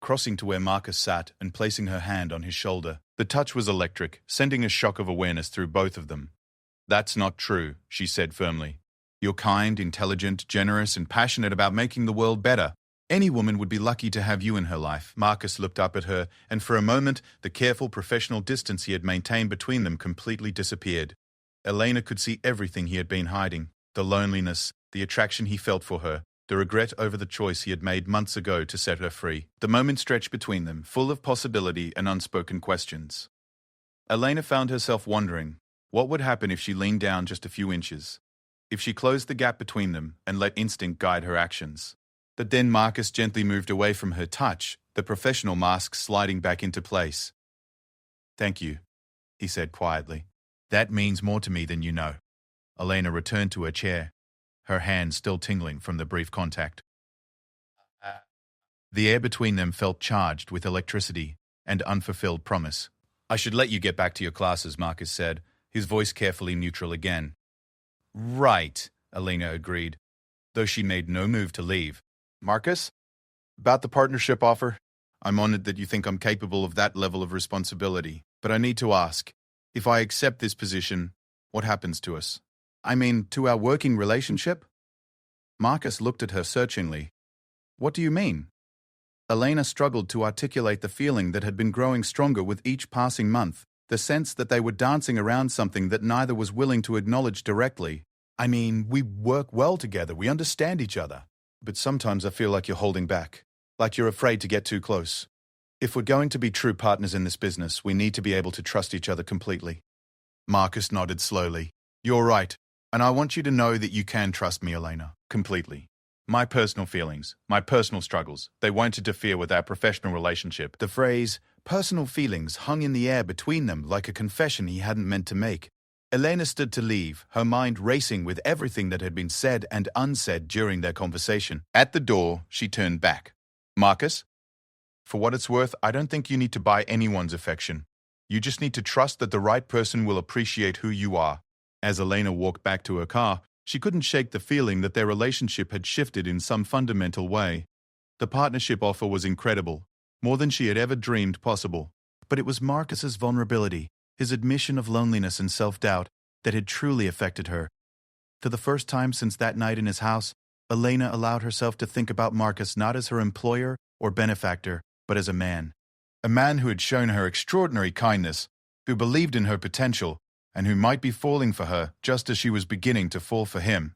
crossing to where Marcus sat and placing her hand on his shoulder. The touch was electric, sending a shock of awareness through both of them. That's not true, she said firmly. You're kind, intelligent, generous, and passionate about making the world better. Any woman would be lucky to have you in her life. Marcus looked up at her, and for a moment, the careful professional distance he had maintained between them completely disappeared. Elena could see everything he had been hiding. The loneliness, the attraction he felt for her, the regret over the choice he had made months ago to set her free. The moment stretched between them, full of possibility and unspoken questions. Elena found herself wondering, what would happen if she leaned down just a few inches? If she closed the gap between them and let instinct guide her actions? But then Marcus gently moved away from her touch, the professional mask sliding back into place. Thank you, he said quietly. That means more to me than you know. Elena returned to her chair, her hand still tingling from the brief contact. The air between them felt charged with electricity and unfulfilled promise. I should let you get back to your classes, Marcus said, his voice carefully neutral again. Right, Elena agreed, though she made no move to leave. Marcus? About the partnership offer? I'm honored that you think I'm capable of that level of responsibility, but I need to ask, if I accept this position, what happens to us? I mean, to our working relationship? Marcus looked at her searchingly. What do you mean? Elena struggled to articulate the feeling that had been growing stronger with each passing month, the sense that they were dancing around something that neither was willing to acknowledge directly. I mean, we work well together, we understand each other. But sometimes I feel like you're holding back, like you're afraid to get too close. If we're going to be true partners in this business, we need to be able to trust each other completely. Marcus nodded slowly. You're right, and I want you to know that you can trust me, Elena, completely. My personal feelings, my personal struggles, they won't interfere with our professional relationship. The phrase, personal feelings, hung in the air between them like a confession he hadn't meant to make. Elena stood to leave, her mind racing with everything that had been said and unsaid during their conversation. At the door, she turned back. Marcus, for what it's worth, I don't think you need to buy anyone's affection. You just need to trust that the right person will appreciate who you are. As Elena walked back to her car, she couldn't shake the feeling that their relationship had shifted in some fundamental way. The partnership offer was incredible, more than she had ever dreamed possible. But it was Marcus's vulnerability, his admission of loneliness and self-doubt, that had truly affected her. For the first time since that night in his house, Elena allowed herself to think about Marcus not as her employer or benefactor, but as a man. A man who had shown her extraordinary kindness, who believed in her potential, and who might be falling for her just as she was beginning to fall for him.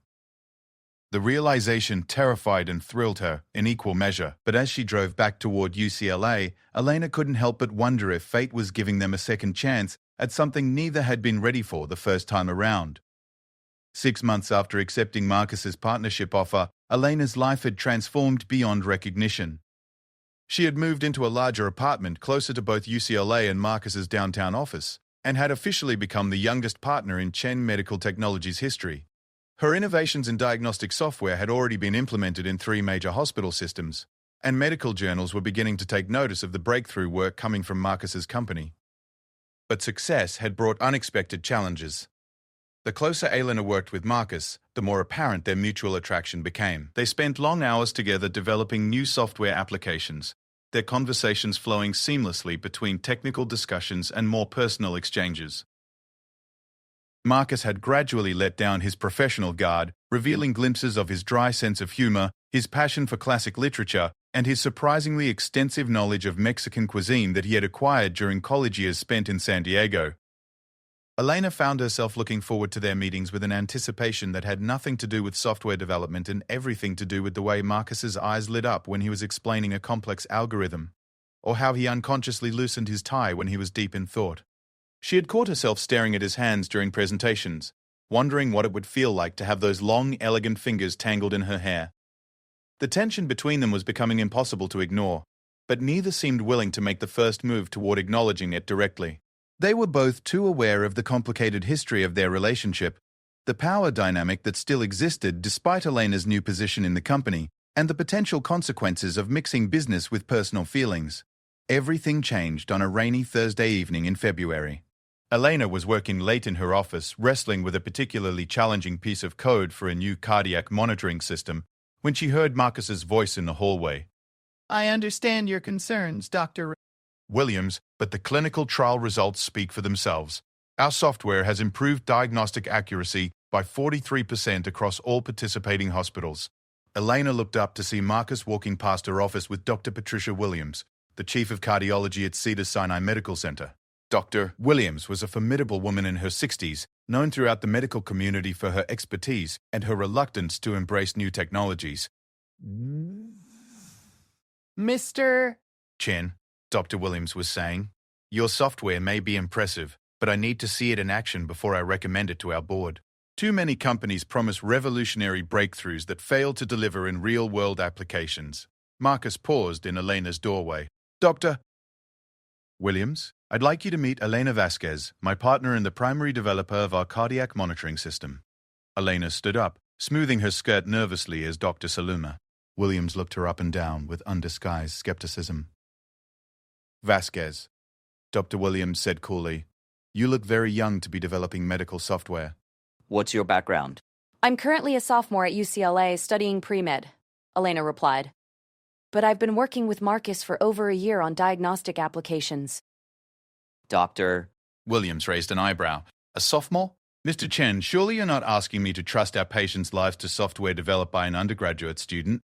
The realization terrified and thrilled her in equal measure, but as she drove back toward UCLA, Elena couldn't help but wonder if fate was giving them a second chance at something neither had been ready for the first time around. 6 months after accepting Marcus's partnership offer, Elena's life had transformed beyond recognition. She had moved into a larger apartment closer to both UCLA and Marcus's downtown office, and had officially become the youngest partner in Chen Medical Technologies' history. Her innovations in diagnostic software had already been implemented in 3 major hospital systems, and medical journals were beginning to take notice of the breakthrough work coming from Marcus's company. But success had brought unexpected challenges. The closer Elena worked with Marcus, the more apparent their mutual attraction became. They spent long hours together developing new software applications, their conversations flowing seamlessly between technical discussions and more personal exchanges. Marcus had gradually let down his professional guard, revealing glimpses of his dry sense of humor, his passion for classic literature, and his surprisingly extensive knowledge of Mexican cuisine that he had acquired during college years spent in San Diego. Elena found herself looking forward to their meetings with an anticipation that had nothing to do with software development and everything to do with the way Marcus's eyes lit up when he was explaining a complex algorithm, or how he unconsciously loosened his tie when he was deep in thought. She had caught herself staring at his hands during presentations, wondering what it would feel like to have those long, elegant fingers tangled in her hair. The tension between them was becoming impossible to ignore, but neither seemed willing to make the first move toward acknowledging it directly. They were both too aware of the complicated history of their relationship, the power dynamic that still existed despite Elena's new position in the company, and the potential consequences of mixing business with personal feelings. Everything changed on a rainy Thursday evening in February. Elena was working late in her office, wrestling with a particularly challenging piece of code for a new cardiac monitoring system, when she heard Marcus's voice in the hallway. I understand your concerns, Dr. Williams, but the clinical trial results speak for themselves. Our software has improved diagnostic accuracy by 43% across all participating hospitals. Elena looked up to see Marcus walking past her office with Dr. Patricia Williams, the chief of cardiology at Cedars-Sinai Medical Center. Dr. Williams was a formidable woman in her 60s, known throughout the medical community for her expertise and her reluctance to embrace new technologies. Mr. Chen, Dr. Williams was saying, your software may be impressive, but I need to see it in action before I recommend it to our board. Too many companies promise revolutionary breakthroughs that fail to deliver in real-world applications. Marcus paused in Elena's doorway. Dr. Williams, I'd like you to meet Elena Vasquez, my partner and the primary developer of our cardiac monitoring system. Elena stood up, smoothing her skirt nervously as Dr. Saluma. Williams looked her up and down with undisguised skepticism. Vasquez, Dr. Williams said coolly, you look very young to be developing medical software. What's your background? I'm currently a sophomore at UCLA studying pre-med, Elena replied. But I've been working with Marcus for over a year on diagnostic applications. Doctor. Williams raised an eyebrow. A sophomore? Mr. Chen, surely you're not asking me to trust our patients' lives to software developed by an undergraduate student?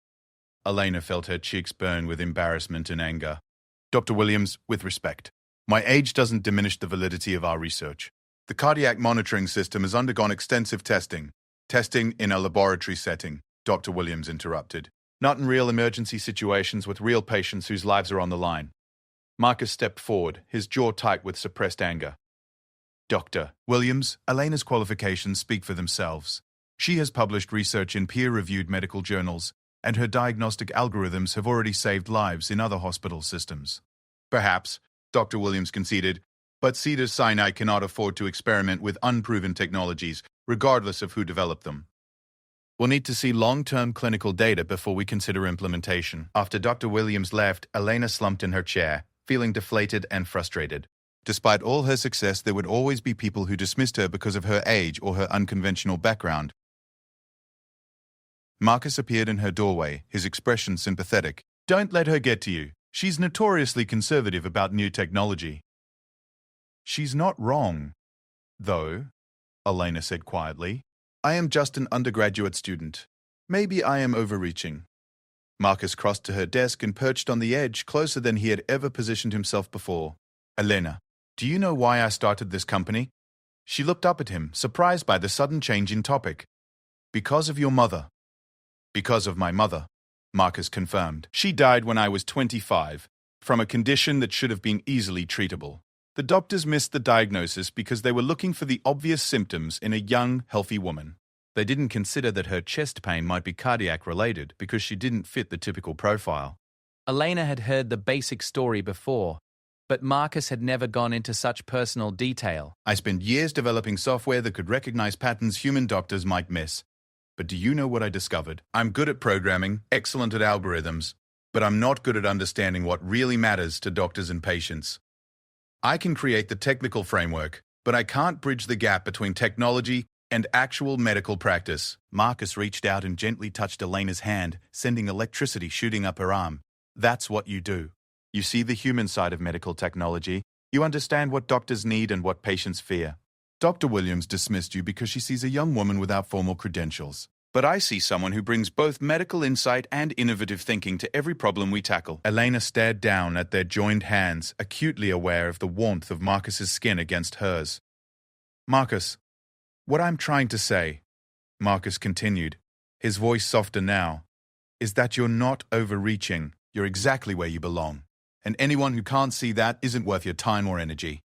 Elena felt her cheeks burn with embarrassment and anger. Dr. Williams, with respect, my age doesn't diminish the validity of our research. The cardiac monitoring system has undergone extensive testing. Testing in a laboratory setting, Dr. Williams interrupted. Not in real emergency situations with real patients whose lives are on the line. Marcus stepped forward, his jaw tight with suppressed anger. Dr. Williams, Elena's qualifications speak for themselves. She has published research in peer-reviewed medical journals, and her diagnostic algorithms have already saved lives in other hospital systems. Perhaps, Dr. Williams conceded, but Cedars-Sinai cannot afford to experiment with unproven technologies, regardless of who developed them. We'll need to see long-term clinical data before we consider implementation. After Dr. Williams left, Elena slumped in her chair, feeling deflated and frustrated. Despite all her success, there would always be people who dismissed her because of her age or her unconventional background. Marcus appeared in her doorway, his expression sympathetic. Don't let her get to you. She's notoriously conservative about new technology. She's not wrong, though, Elena said quietly. I am just an undergraduate student. Maybe I am overreaching. Marcus crossed to her desk and perched on the edge, closer than he had ever positioned himself before. Elena, do you know why I started this company? She looked up at him, surprised by the sudden change in topic. Because of your mother. Because of my mother, Marcus confirmed. She died when I was 25, from a condition that should have been easily treatable. The doctors missed the diagnosis because they were looking for the obvious symptoms in a young, healthy woman. They didn't consider that her chest pain might be cardiac-related because she didn't fit the typical profile. Elena had heard the basic story before, but Marcus had never gone into such personal detail. I spent years developing software that could recognize patterns human doctors might miss. But do you know what I discovered? I'm good at programming, excellent at algorithms, but I'm not good at understanding what really matters to doctors and patients. I can create the technical framework, but I can't bridge the gap between technology and actual medical practice. Marcus reached out and gently touched Elena's hand, sending electricity shooting up her arm. That's what you do. You see the human side of medical technology. You understand what doctors need and what patients fear. Dr. Williams dismissed you because she sees a young woman without formal credentials. But I see someone who brings both medical insight and innovative thinking to every problem we tackle. Elena stared down at their joined hands, acutely aware of the warmth of Marcus's skin against hers. Marcus, what I'm trying to say, Marcus continued, his voice softer now, is that you're not overreaching. You're exactly where you belong. And anyone who can't see that isn't worth your time or energy.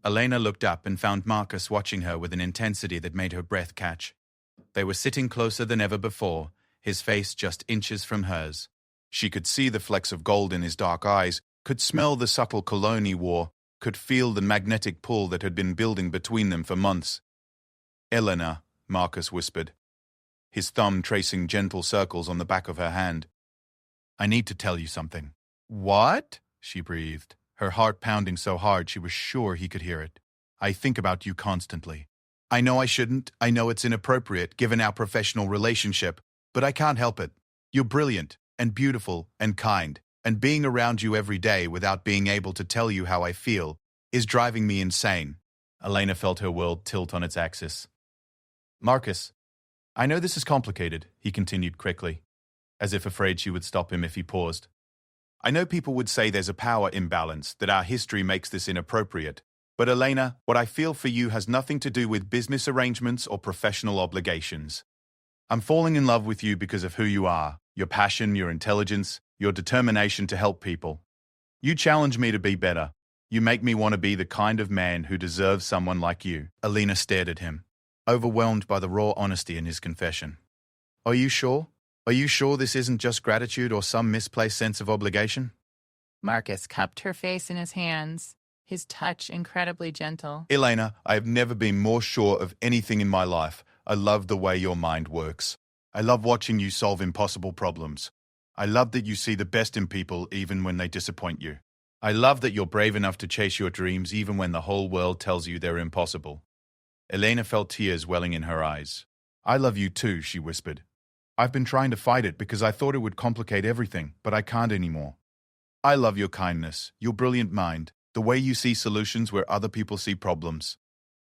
Elena looked up and found Marcus watching her with an intensity that made her breath catch. They were sitting closer than ever before, his face just inches from hers. She could see the flecks of gold in his dark eyes, could smell the subtle cologne he wore, could feel the magnetic pull that had been building between them for months. Elena, Marcus whispered, his thumb tracing gentle circles on the back of her hand. I need to tell you something. What? She breathed, her heart pounding so hard she was sure he could hear it. I think about you constantly. I know I shouldn't. I know it's inappropriate given our professional relationship, but I can't help it. You're brilliant and beautiful and kind, and being around you every day without being able to tell you how I feel is driving me insane. Elena felt her world tilt on its axis. Marcus, I know this is complicated, he continued quickly, as if afraid she would stop him if he paused. I know people would say there's a power imbalance, that our history makes this inappropriate. But Elena, what I feel for you has nothing to do with business arrangements or professional obligations. I'm falling in love with you because of who you are, your passion, your intelligence, your determination to help people. You challenge me to be better. You make me want to be the kind of man who deserves someone like you. Elena stared at him, overwhelmed by the raw honesty in his confession. Are you sure? Are you sure this isn't just gratitude or some misplaced sense of obligation? Marcus cupped her face in his hands, his touch incredibly gentle. Elena, I have never been more sure of anything in my life. I love the way your mind works. I love watching you solve impossible problems. I love that you see the best in people even when they disappoint you. I love that you're brave enough to chase your dreams even when the whole world tells you they're impossible. Elena felt tears welling in her eyes. I love you too, she whispered. I've been trying to fight it because I thought it would complicate everything, but I can't anymore. I love your kindness, your brilliant mind, the way you see solutions where other people see problems.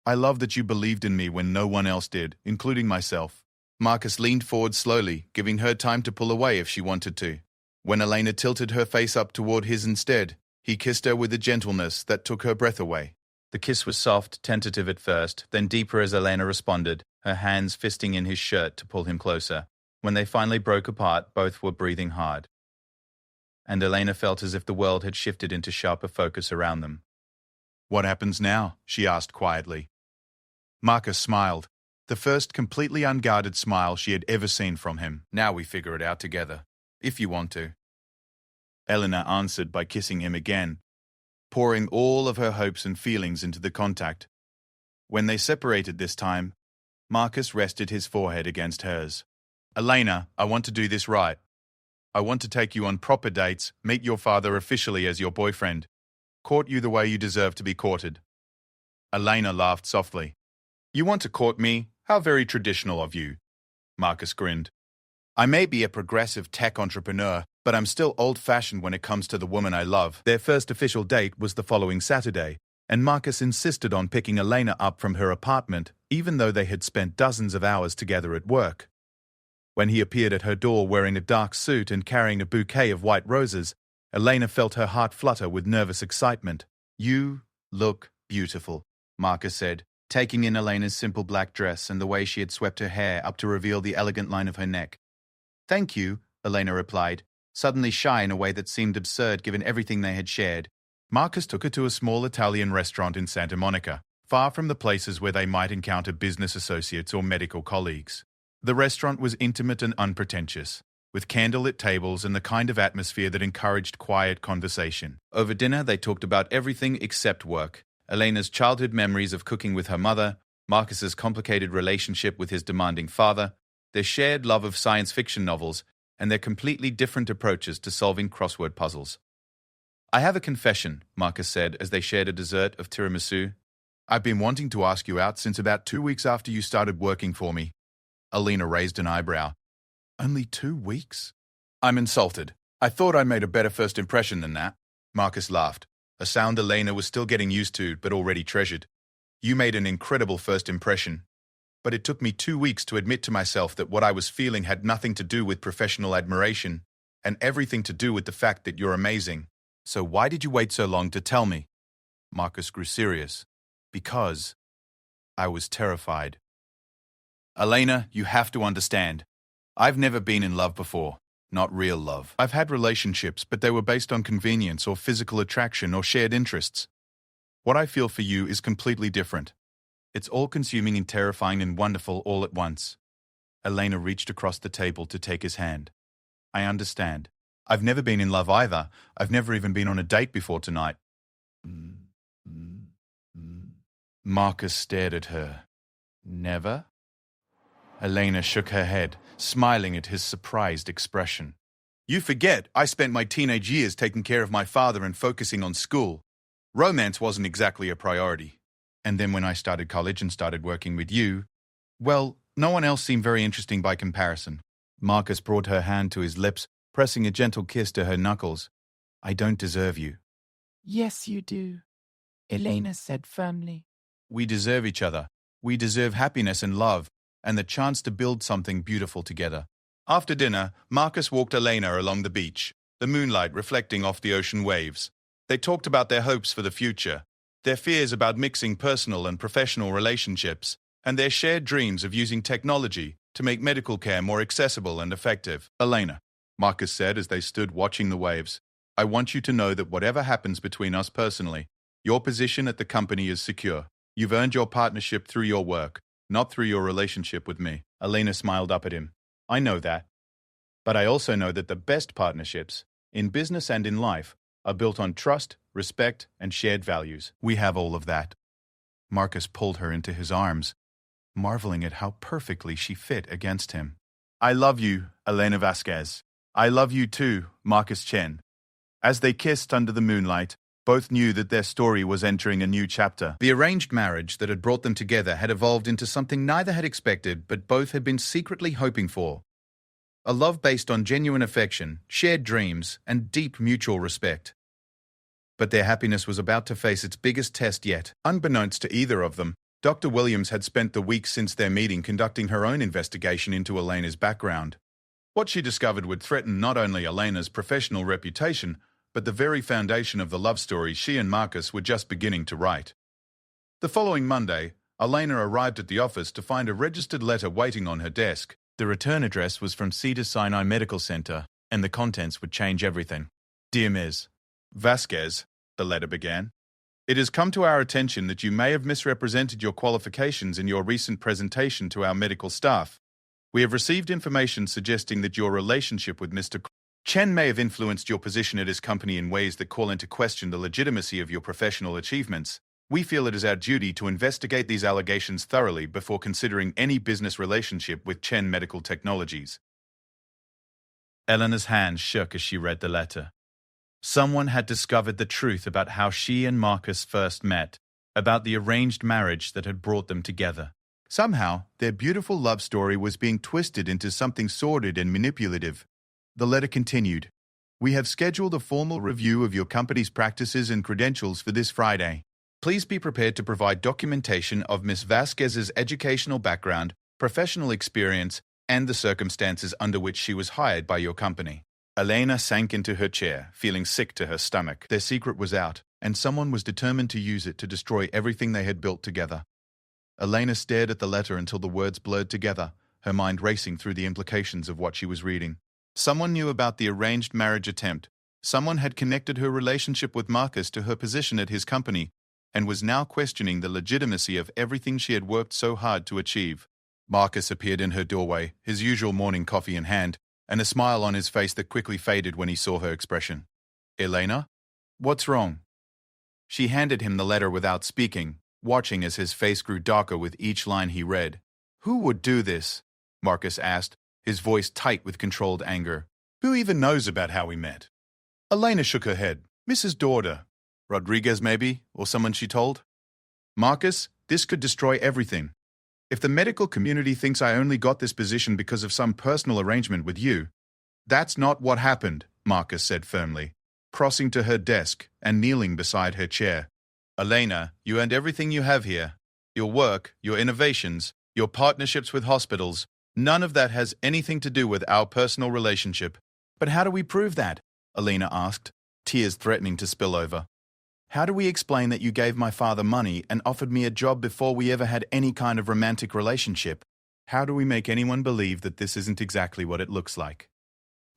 I love that you believed in me when no one else did, including myself. Marcus leaned forward slowly, giving her time to pull away if she wanted to. When Elena tilted her face up toward his instead, he kissed her with a gentleness that took her breath away. The kiss was soft, tentative at first, then deeper as Elena responded, her hands fisting in his shirt to pull him closer. When they finally broke apart, both were breathing hard. And Elena felt as if the world had shifted into sharper focus around them. What happens now? She asked quietly. Marcus smiled, the first completely unguarded smile she had ever seen from him. Now we figure it out together, if you want to. Elena answered by kissing him again, pouring all of her hopes and feelings into the contact. When they separated this time, Marcus rested his forehead against hers. Elena, I want to do this right. I want to take you on proper dates, meet your father officially as your boyfriend, court you the way you deserve to be courted. Elena laughed softly. You want to court me? How very traditional of you. Marcus grinned. I may be a progressive tech entrepreneur, but I'm still old-fashioned when it comes to the woman I love. Their first official date was the following Saturday, and Marcus insisted on picking Elena up from her apartment, even though they had spent dozens of hours together at work. When he appeared at her door wearing a dark suit and carrying a bouquet of white roses, Elena felt her heart flutter with nervous excitement. You look beautiful, Marcus said, taking in Elena's simple black dress and the way she had swept her hair up to reveal the elegant line of her neck. Thank you, Elena replied, suddenly shy in a way that seemed absurd given everything they had shared. Marcus took her to a small Italian restaurant in Santa Monica, far from the places where they might encounter business associates or medical colleagues. The restaurant was intimate and unpretentious, with candlelit tables and the kind of atmosphere that encouraged quiet conversation. Over dinner, they talked about everything except work. Elena's childhood memories of cooking with her mother, Marcus's complicated relationship with his demanding father, their shared love of science fiction novels, and their completely different approaches to solving crossword puzzles. I have a confession, Marcus said as they shared a dessert of tiramisu. I've been wanting to ask you out since about 2 weeks after you started working for me. Elena raised an eyebrow. Only 2 weeks? I'm insulted. I thought I made a better first impression than that. Marcus laughed, a sound Elena was still getting used to but already treasured. You made an incredible first impression. But it took me 2 weeks to admit to myself that what I was feeling had nothing to do with professional admiration and everything to do with the fact that you're amazing. So why did you wait so long to tell me? Marcus grew serious. Because I was terrified. Elena, you have to understand. I've never been in love before. Not real love. I've had relationships, but they were based on convenience or physical attraction or shared interests. What I feel for you is completely different. It's all-consuming and terrifying and wonderful all at once. Elena reached across the table to take his hand. I understand. I've never been in love either. I've never even been on a date before tonight. Marcus stared at her. Never? Elena shook her head, smiling at his surprised expression. You forget, I spent my teenage years taking care of my father and focusing on school. Romance wasn't exactly a priority. And then when I started college and started working with you, well, no one else seemed very interesting by comparison. Marcus brought her hand to his lips, pressing a gentle kiss to her knuckles. I don't deserve you. Yes, you do, Elena said firmly. We deserve each other. We deserve happiness and love, and the chance to build something beautiful together. After dinner, Marcus walked Elena along the beach, the moonlight reflecting off the ocean waves. They talked about their hopes for the future, their fears about mixing personal and professional relationships, and their shared dreams of using technology to make medical care more accessible and effective. Elena, Marcus said as they stood watching the waves, I want you to know that whatever happens between us personally, your position at the company is secure. You've earned your partnership through your work, not through your relationship with me. Elena smiled up at him. I know that. But I also know that the best partnerships, in business and in life, are built on trust, respect, and shared values. We have all of that. Marcus pulled her into his arms, marveling at how perfectly she fit against him. I love you, Elena Vasquez. I love you too, Marcus Chen. As they kissed under the moonlight, both knew that their story was entering a new chapter. The arranged marriage that had brought them together had evolved into something neither had expected, but both had been secretly hoping for. A love based on genuine affection, shared dreams, and deep mutual respect. But their happiness was about to face its biggest test yet. Unbeknownst to either of them, Dr. Williams had spent the weeks since their meeting conducting her own investigation into Elena's background. What she discovered would threaten not only Elena's professional reputation, but the very foundation of the love story she and Marcus were just beginning to write. The following Monday, Elena arrived at the office to find a registered letter waiting on her desk. The return address was from Cedars-Sinai Medical Center, and the contents would change everything. Dear Ms. Vasquez, the letter began, it has come to our attention that you may have misrepresented your qualifications in your recent presentation to our medical staff. We have received information suggesting that your relationship with Mr. Chen may have influenced your position at his company in ways that call into question the legitimacy of your professional achievements. We feel it is our duty to investigate these allegations thoroughly before considering any business relationship with Chen Medical Technologies. Elena's hand shook as she read the letter. Someone had discovered the truth about how she and Marcus first met, about the arranged marriage that had brought them together. Somehow, their beautiful love story was being twisted into something sordid and manipulative. The letter continued, We have scheduled a formal review of your company's practices and credentials for this Friday. Please be prepared to provide documentation of Ms. Vasquez's educational background, professional experience, and the circumstances under which she was hired by your company. Elena sank into her chair, feeling sick to her stomach. Their secret was out, and someone was determined to use it to destroy everything they had built together. Elena stared at the letter until the words blurred together, her mind racing through the implications of what she was reading. Someone knew about the arranged marriage attempt. Someone had connected her relationship with Marcus to her position at his company, and was now questioning the legitimacy of everything she had worked so hard to achieve. Marcus appeared in her doorway, his usual morning coffee in hand, and a smile on his face that quickly faded when he saw her expression. Elena? What's wrong? She handed him the letter without speaking, watching as his face grew darker with each line he read. Who would do this? Marcus asked, his voice tight with controlled anger. Who even knows about how we met? Elena shook her head. Mrs. Daughter. Rodriguez, maybe, or someone she told? Marcus, this could destroy everything. If the medical community thinks I only got this position because of some personal arrangement with you, that's not what happened, Marcus said firmly, crossing to her desk and kneeling beside her chair. Elena, you earned everything you have here. Your work, your innovations, your partnerships with hospitals, none of that has anything to do with our personal relationship. But how do we prove that? Elena asked, tears threatening to spill over. How do we explain that you gave my father money and offered me a job before we ever had any kind of romantic relationship? How do we make anyone believe that this isn't exactly what it looks like?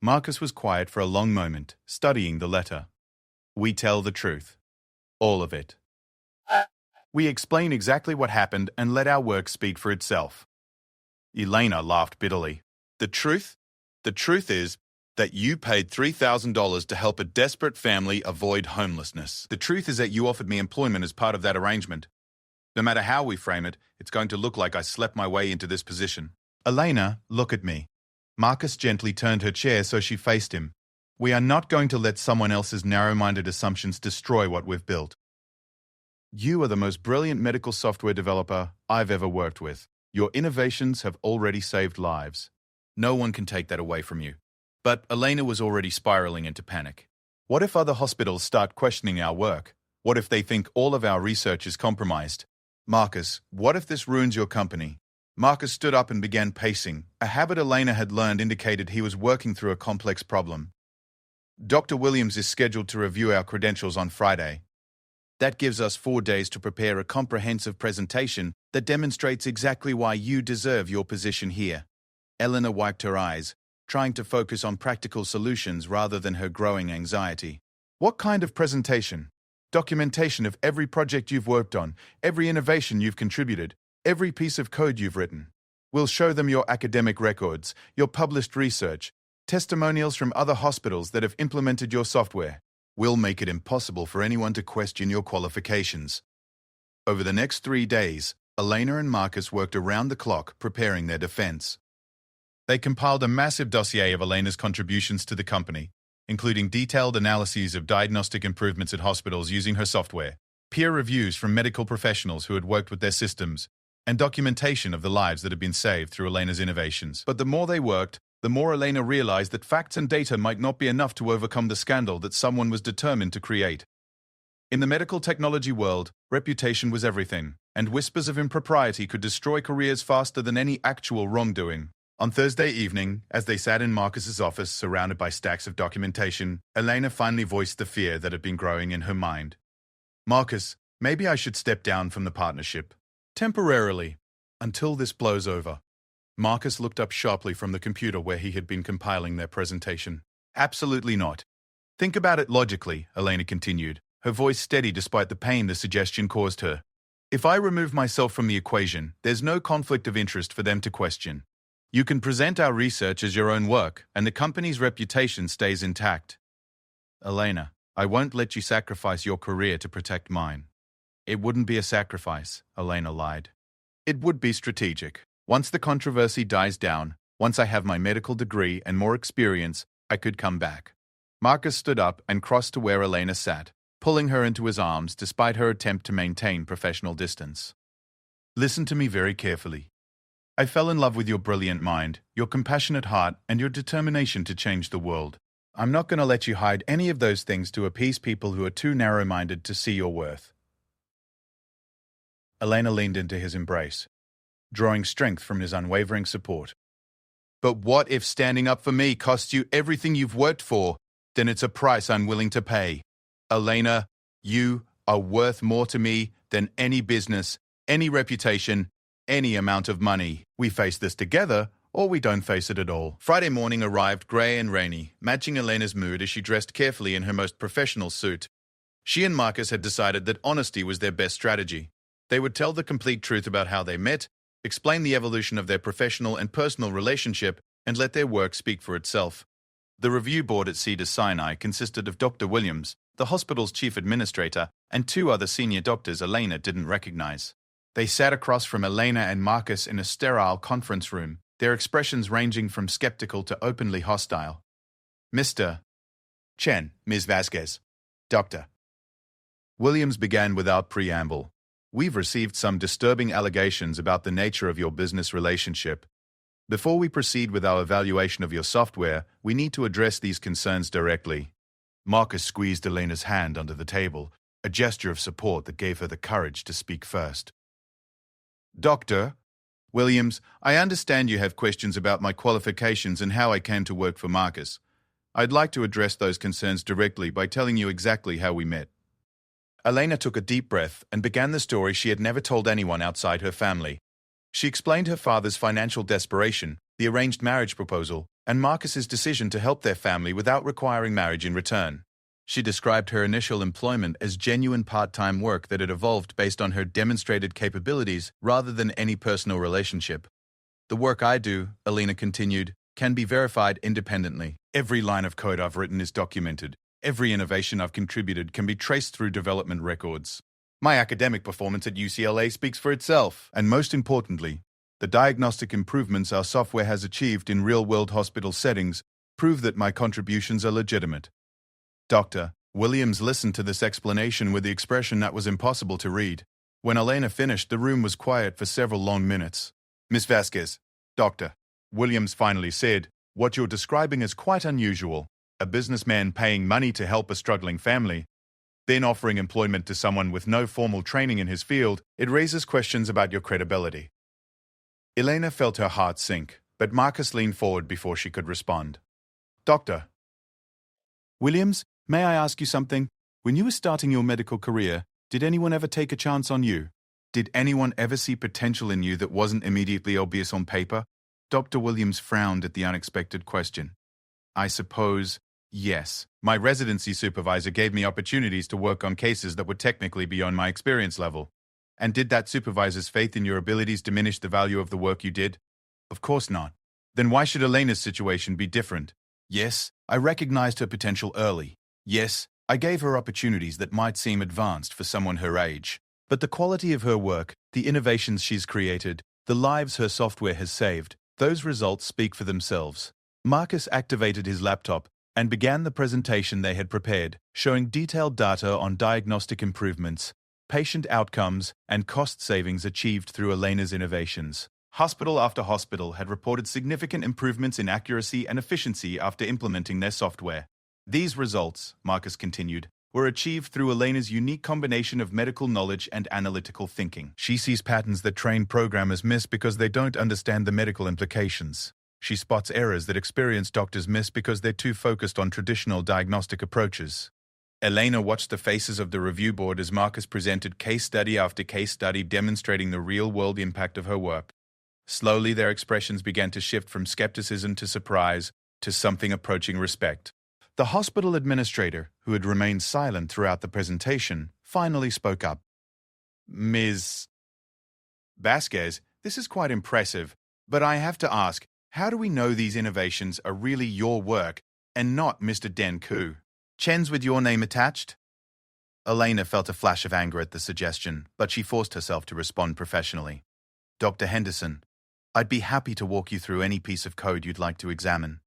Marcus was quiet for a long moment, studying the letter. We tell the truth. All of it. We explain exactly what happened and let our work speak for itself. Elena laughed bitterly. The truth? The truth is that you paid $3,000 to help a desperate family avoid homelessness. The truth is that you offered me employment as part of that arrangement. No matter how we frame it, it's going to look like I slept my way into this position. Elena, look at me. Marcus gently turned her chair so she faced him. We are not going to let someone else's narrow-minded assumptions destroy what we've built. You are the most brilliant medical software developer I've ever worked with. Your innovations have already saved lives. No one can take that away from you. But Elena was already spiraling into panic. What if other hospitals start questioning our work? What if they think all of our research is compromised? Marcus, what if this ruins your company? Marcus stood up and began pacing. A habit Elena had learned indicated he was working through a complex problem. Dr. Williams is scheduled to review our credentials on Friday. That gives us 4 days to prepare a comprehensive presentation that demonstrates exactly why you deserve your position here. Elena wiped her eyes, trying to focus on practical solutions rather than her growing anxiety. What kind of presentation? Documentation of every project you've worked on, every innovation you've contributed, every piece of code you've written. We'll show them your academic records, your published research, testimonials from other hospitals that have implemented your software. We'll make it impossible for anyone to question your qualifications. Over the next 3 days, Elena and Marcus worked around the clock preparing their defense. They compiled a massive dossier of Elena's contributions to the company, including detailed analyses of diagnostic improvements at hospitals using her software, peer reviews from medical professionals who had worked with their systems, and documentation of the lives that had been saved through Elena's innovations. But the more they worked, the more Elena realized that facts and data might not be enough to overcome the scandal that someone was determined to create. In the medical technology world, reputation was everything, and whispers of impropriety could destroy careers faster than any actual wrongdoing. On Thursday evening, as they sat in Marcus's office surrounded by stacks of documentation, Elena finally voiced the fear that had been growing in her mind. Marcus, maybe I should step down from the partnership. Temporarily, until this blows over. Marcus looked up sharply from the computer where he had been compiling their presentation. Absolutely not. Think about it logically, Elena continued, her voice steady despite the pain the suggestion caused her. If I remove myself from the equation, there's no conflict of interest for them to question. You can present our research as your own work, and the company's reputation stays intact. Elena, I won't let you sacrifice your career to protect mine. It wouldn't be a sacrifice, Elena lied. It would be strategic. Once the controversy dies down, once I have my medical degree and more experience, I could come back. Marcus stood up and crossed to where Elena sat, pulling her into his arms despite her attempt to maintain professional distance. Listen to me very carefully. I fell in love with your brilliant mind, your compassionate heart, and your determination to change the world. I'm not going to let you hide any of those things to appease people who are too narrow-minded to see your worth. Elena leaned into his embrace, drawing strength from his unwavering support. But what if standing up for me costs you everything you've worked for? Then it's a price I'm willing to pay. Elena, you are worth more to me than any business, any reputation, any amount of money. We face this together, or we don't face it at all. Friday morning arrived grey and rainy, matching Elena's mood as she dressed carefully in her most professional suit. She and Marcus had decided that honesty was their best strategy. They would tell the complete truth about how they met, explain the evolution of their professional and personal relationship, and let their work speak for itself. The review board at Cedars-Sinai consisted of Dr. Williams, the hospital's chief administrator, and 2 other senior doctors Elena didn't recognize. They sat across from Elena and Marcus in a sterile conference room, their expressions ranging from skeptical to openly hostile. Mr. Chen, Ms. Vasquez. Doctor. Williams began without preamble. we've received some disturbing allegations about the nature of your business relationship. Before we proceed with our evaluation of your software, we need to address these concerns directly. Marcus squeezed Elena's hand under the table, a gesture of support that gave her the courage to speak first. Dr. Williams, I understand you have questions about my qualifications and how I came to work for Marcus. I'd like to address those concerns directly by telling you exactly how we met. Elena took a deep breath and began the story she had never told anyone outside her family. She explained her father's financial desperation, the arranged marriage proposal, and Marcus's decision to help their family without requiring marriage in return. She described her initial employment as genuine part-time work that had evolved based on her demonstrated capabilities rather than any personal relationship. The work I do, Elena continued, can be verified independently. Every line of code I've written is documented. Every innovation I've contributed can be traced through development records. My academic performance at UCLA speaks for itself, and most importantly, the diagnostic improvements our software has achieved in real-world hospital settings prove that my contributions are legitimate. Dr. Williams listened to this explanation with the expression that was impossible to read. When Elena finished, the room was quiet for several long minutes. Miss Vasquez, Dr. Williams finally said, what you're describing is quite unusual. A businessman paying money to help a struggling family, then offering employment to someone with no formal training in his field, it raises questions about your credibility. Elena felt her heart sink, but Marcus leaned forward before she could respond. Dr. Williams, may I ask you something? When you were starting your medical career, did anyone ever take a chance on you? Did anyone ever see potential in you that wasn't immediately obvious on paper? Dr. Williams frowned at the unexpected question. I suppose, yes. My residency supervisor gave me opportunities to work on cases that were technically beyond my experience level. And did that supervisor's faith in your abilities diminish the value of the work you did? Of course not. Then why should Elena's situation be different? Yes, I recognized her potential early. Yes, I gave her opportunities that might seem advanced for someone her age. But the quality of her work, the innovations she's created, the lives her software has saved, those results speak for themselves. Marcus activated his laptop and began the presentation they had prepared, showing detailed data on diagnostic improvements, patient outcomes, and cost savings achieved through Elena's innovations. Hospital after hospital had reported significant improvements in accuracy and efficiency after implementing their software. These results, Marcus continued, were achieved through Elena's unique combination of medical knowledge and analytical thinking. She sees patterns that trained programmers miss because they don't understand the medical implications. She spots errors that experienced doctors miss because they're too focused on traditional diagnostic approaches. Elena watched the faces of the review board as Marcus presented case study after case study demonstrating the real-world impact of her work. Slowly, their expressions began to shift from skepticism to surprise to something approaching respect. The hospital administrator, who had remained silent throughout the presentation, finally spoke up. Ms. Vasquez, this is quite impressive, but I have to ask, how do we know these innovations are really your work and not Mr. Denku? Chen's with your name attached? Elena felt a flash of anger at the suggestion, but she forced herself to respond professionally. Dr. Henderson, I'd be happy to walk you through any piece of code you'd like to examine.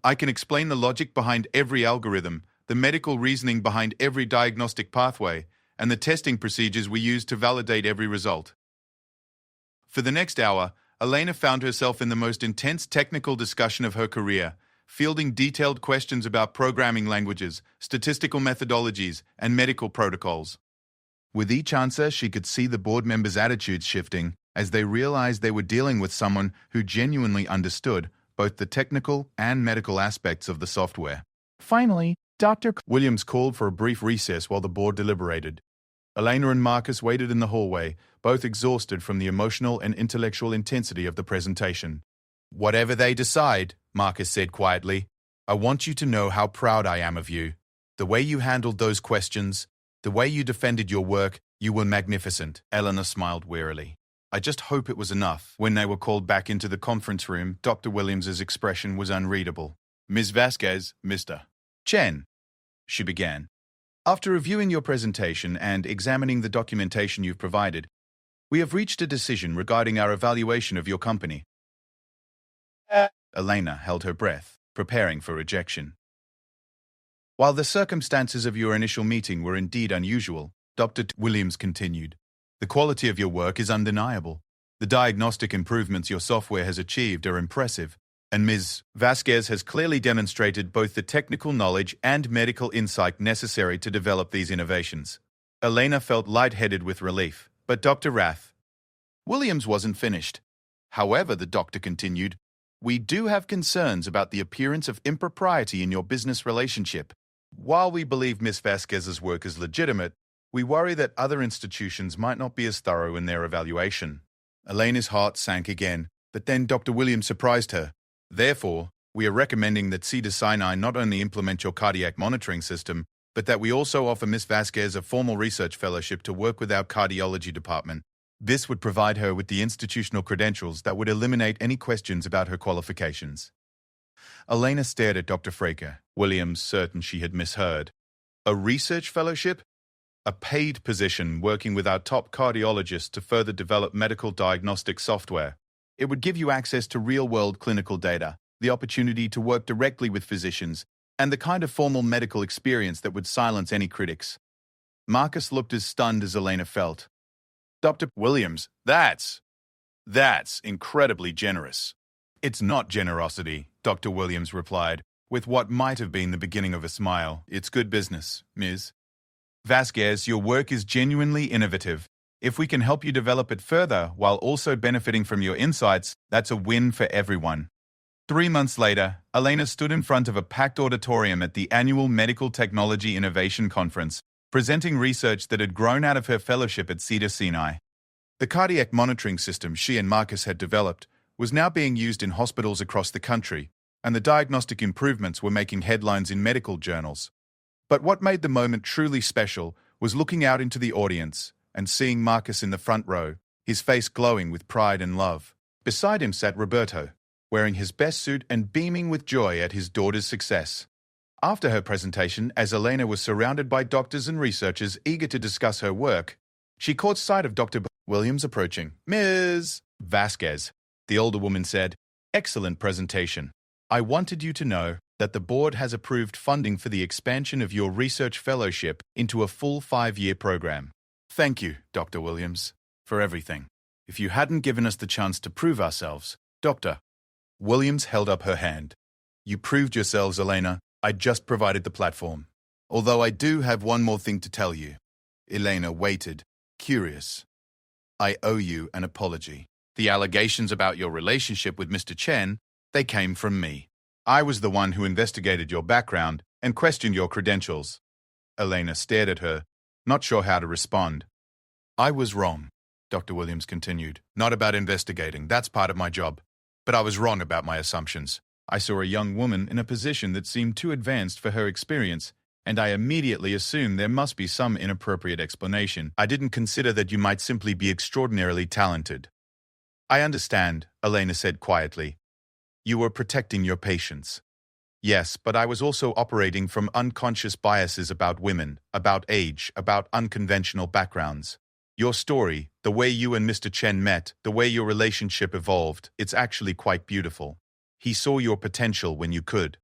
I can explain the logic behind every algorithm, the medical reasoning behind every diagnostic pathway, and the testing procedures we use to validate every result. For the next hour, Elena found herself in the most intense technical discussion of her career, fielding detailed questions about programming languages, statistical methodologies, and medical protocols. With each answer, she could see the board members' attitudes shifting as they realized they were dealing with someone who genuinely understood both the technical and medical aspects of the software. Finally, Dr. Williams called for a brief recess while the board deliberated. Elena and Marcus waited in the hallway, both exhausted from the emotional and intellectual intensity of the presentation. Whatever they decide, Marcus said quietly, I want you to know how proud I am of you. The way you handled those questions, the way you defended your work, you were magnificent. Eleanor smiled wearily. I just hope it was enough. When they were called back into the conference room, Dr. Williams's expression was unreadable. Ms. Vasquez, Mr. Chen, she began. After reviewing your presentation and examining the documentation you've provided, we have reached a decision regarding our evaluation of your company. Elena held her breath, preparing for rejection. While the circumstances of your initial meeting were indeed unusual, Dr. Williams continued, The quality of your work is undeniable. The diagnostic improvements your software has achieved are impressive, and Ms. Vasquez has clearly demonstrated both the technical knowledge and medical insight necessary to develop these innovations. Elena felt lightheaded with relief, but Dr. Williams wasn't finished. However, the doctor continued, we do have concerns about the appearance of impropriety in your business relationship. While we believe Ms. Vasquez's work is legitimate, we worry that other institutions might not be as thorough in their evaluation. Elena's heart sank again, but then Dr. Williams surprised her. Therefore, we are recommending that Cedars-Sinai not only implement your cardiac monitoring system, but that we also offer Ms. Vasquez a formal research fellowship to work with our cardiology department. This would provide her with the institutional credentials that would eliminate any questions about her qualifications. Elena stared at Dr. Fraker, Williams certain she had misheard. A research fellowship? A paid position working with our top cardiologists to further develop medical diagnostic software. It would give you access to real-world clinical data, the opportunity to work directly with physicians, and the kind of formal medical experience that would silence any critics. Marcus looked as stunned as Elena felt. Dr. Williams, that's incredibly generous. It's not generosity, Dr. Williams replied, with what might have been the beginning of a smile. It's good business, Ms. Vasquez, your work is genuinely innovative. If we can help you develop it further while also benefiting from your insights, that's a win for everyone. 3 months later, Elena stood in front of a packed auditorium at the annual Medical Technology Innovation Conference, presenting research that had grown out of her fellowship at Cedars-Sinai. The cardiac monitoring system she and Marcus had developed was now being used in hospitals across the country, and the diagnostic improvements were making headlines in medical journals. But what made the moment truly special was looking out into the audience and seeing Marcus in the front row, his face glowing with pride and love. Beside him sat Roberto, wearing his best suit and beaming with joy at his daughter's success. After her presentation, as Elena was surrounded by doctors and researchers eager to discuss her work, she caught sight of Dr. Williams approaching. Ms. Vasquez, the older woman said, excellent presentation. I wanted you to know that the board has approved funding for the expansion of your research fellowship into a full 5-year program. Thank you, Dr. Williams, for everything. If you hadn't given us the chance to prove ourselves, Dr. Williams held up her hand. You proved yourselves, Elena. I just provided the platform. Although I do have one more thing to tell you. Elena waited, curious. I owe you an apology. The allegations about your relationship with Mr. Chen, they came from me. I was the one who investigated your background and questioned your credentials. Elena stared at her, not sure how to respond. I was wrong, Dr. Williams continued. Not about investigating, that's part of my job. But I was wrong about my assumptions. I saw a young woman in a position that seemed too advanced for her experience, and I immediately assumed there must be some inappropriate explanation. I didn't consider that you might simply be extraordinarily talented. I understand, Elena said quietly. You were protecting your patients. Yes, but I was also operating from unconscious biases about women, about age, about unconventional backgrounds. Your story, the way you and Mr. Chen met, the way your relationship evolved, it's actually quite beautiful. He saw your potential when you could.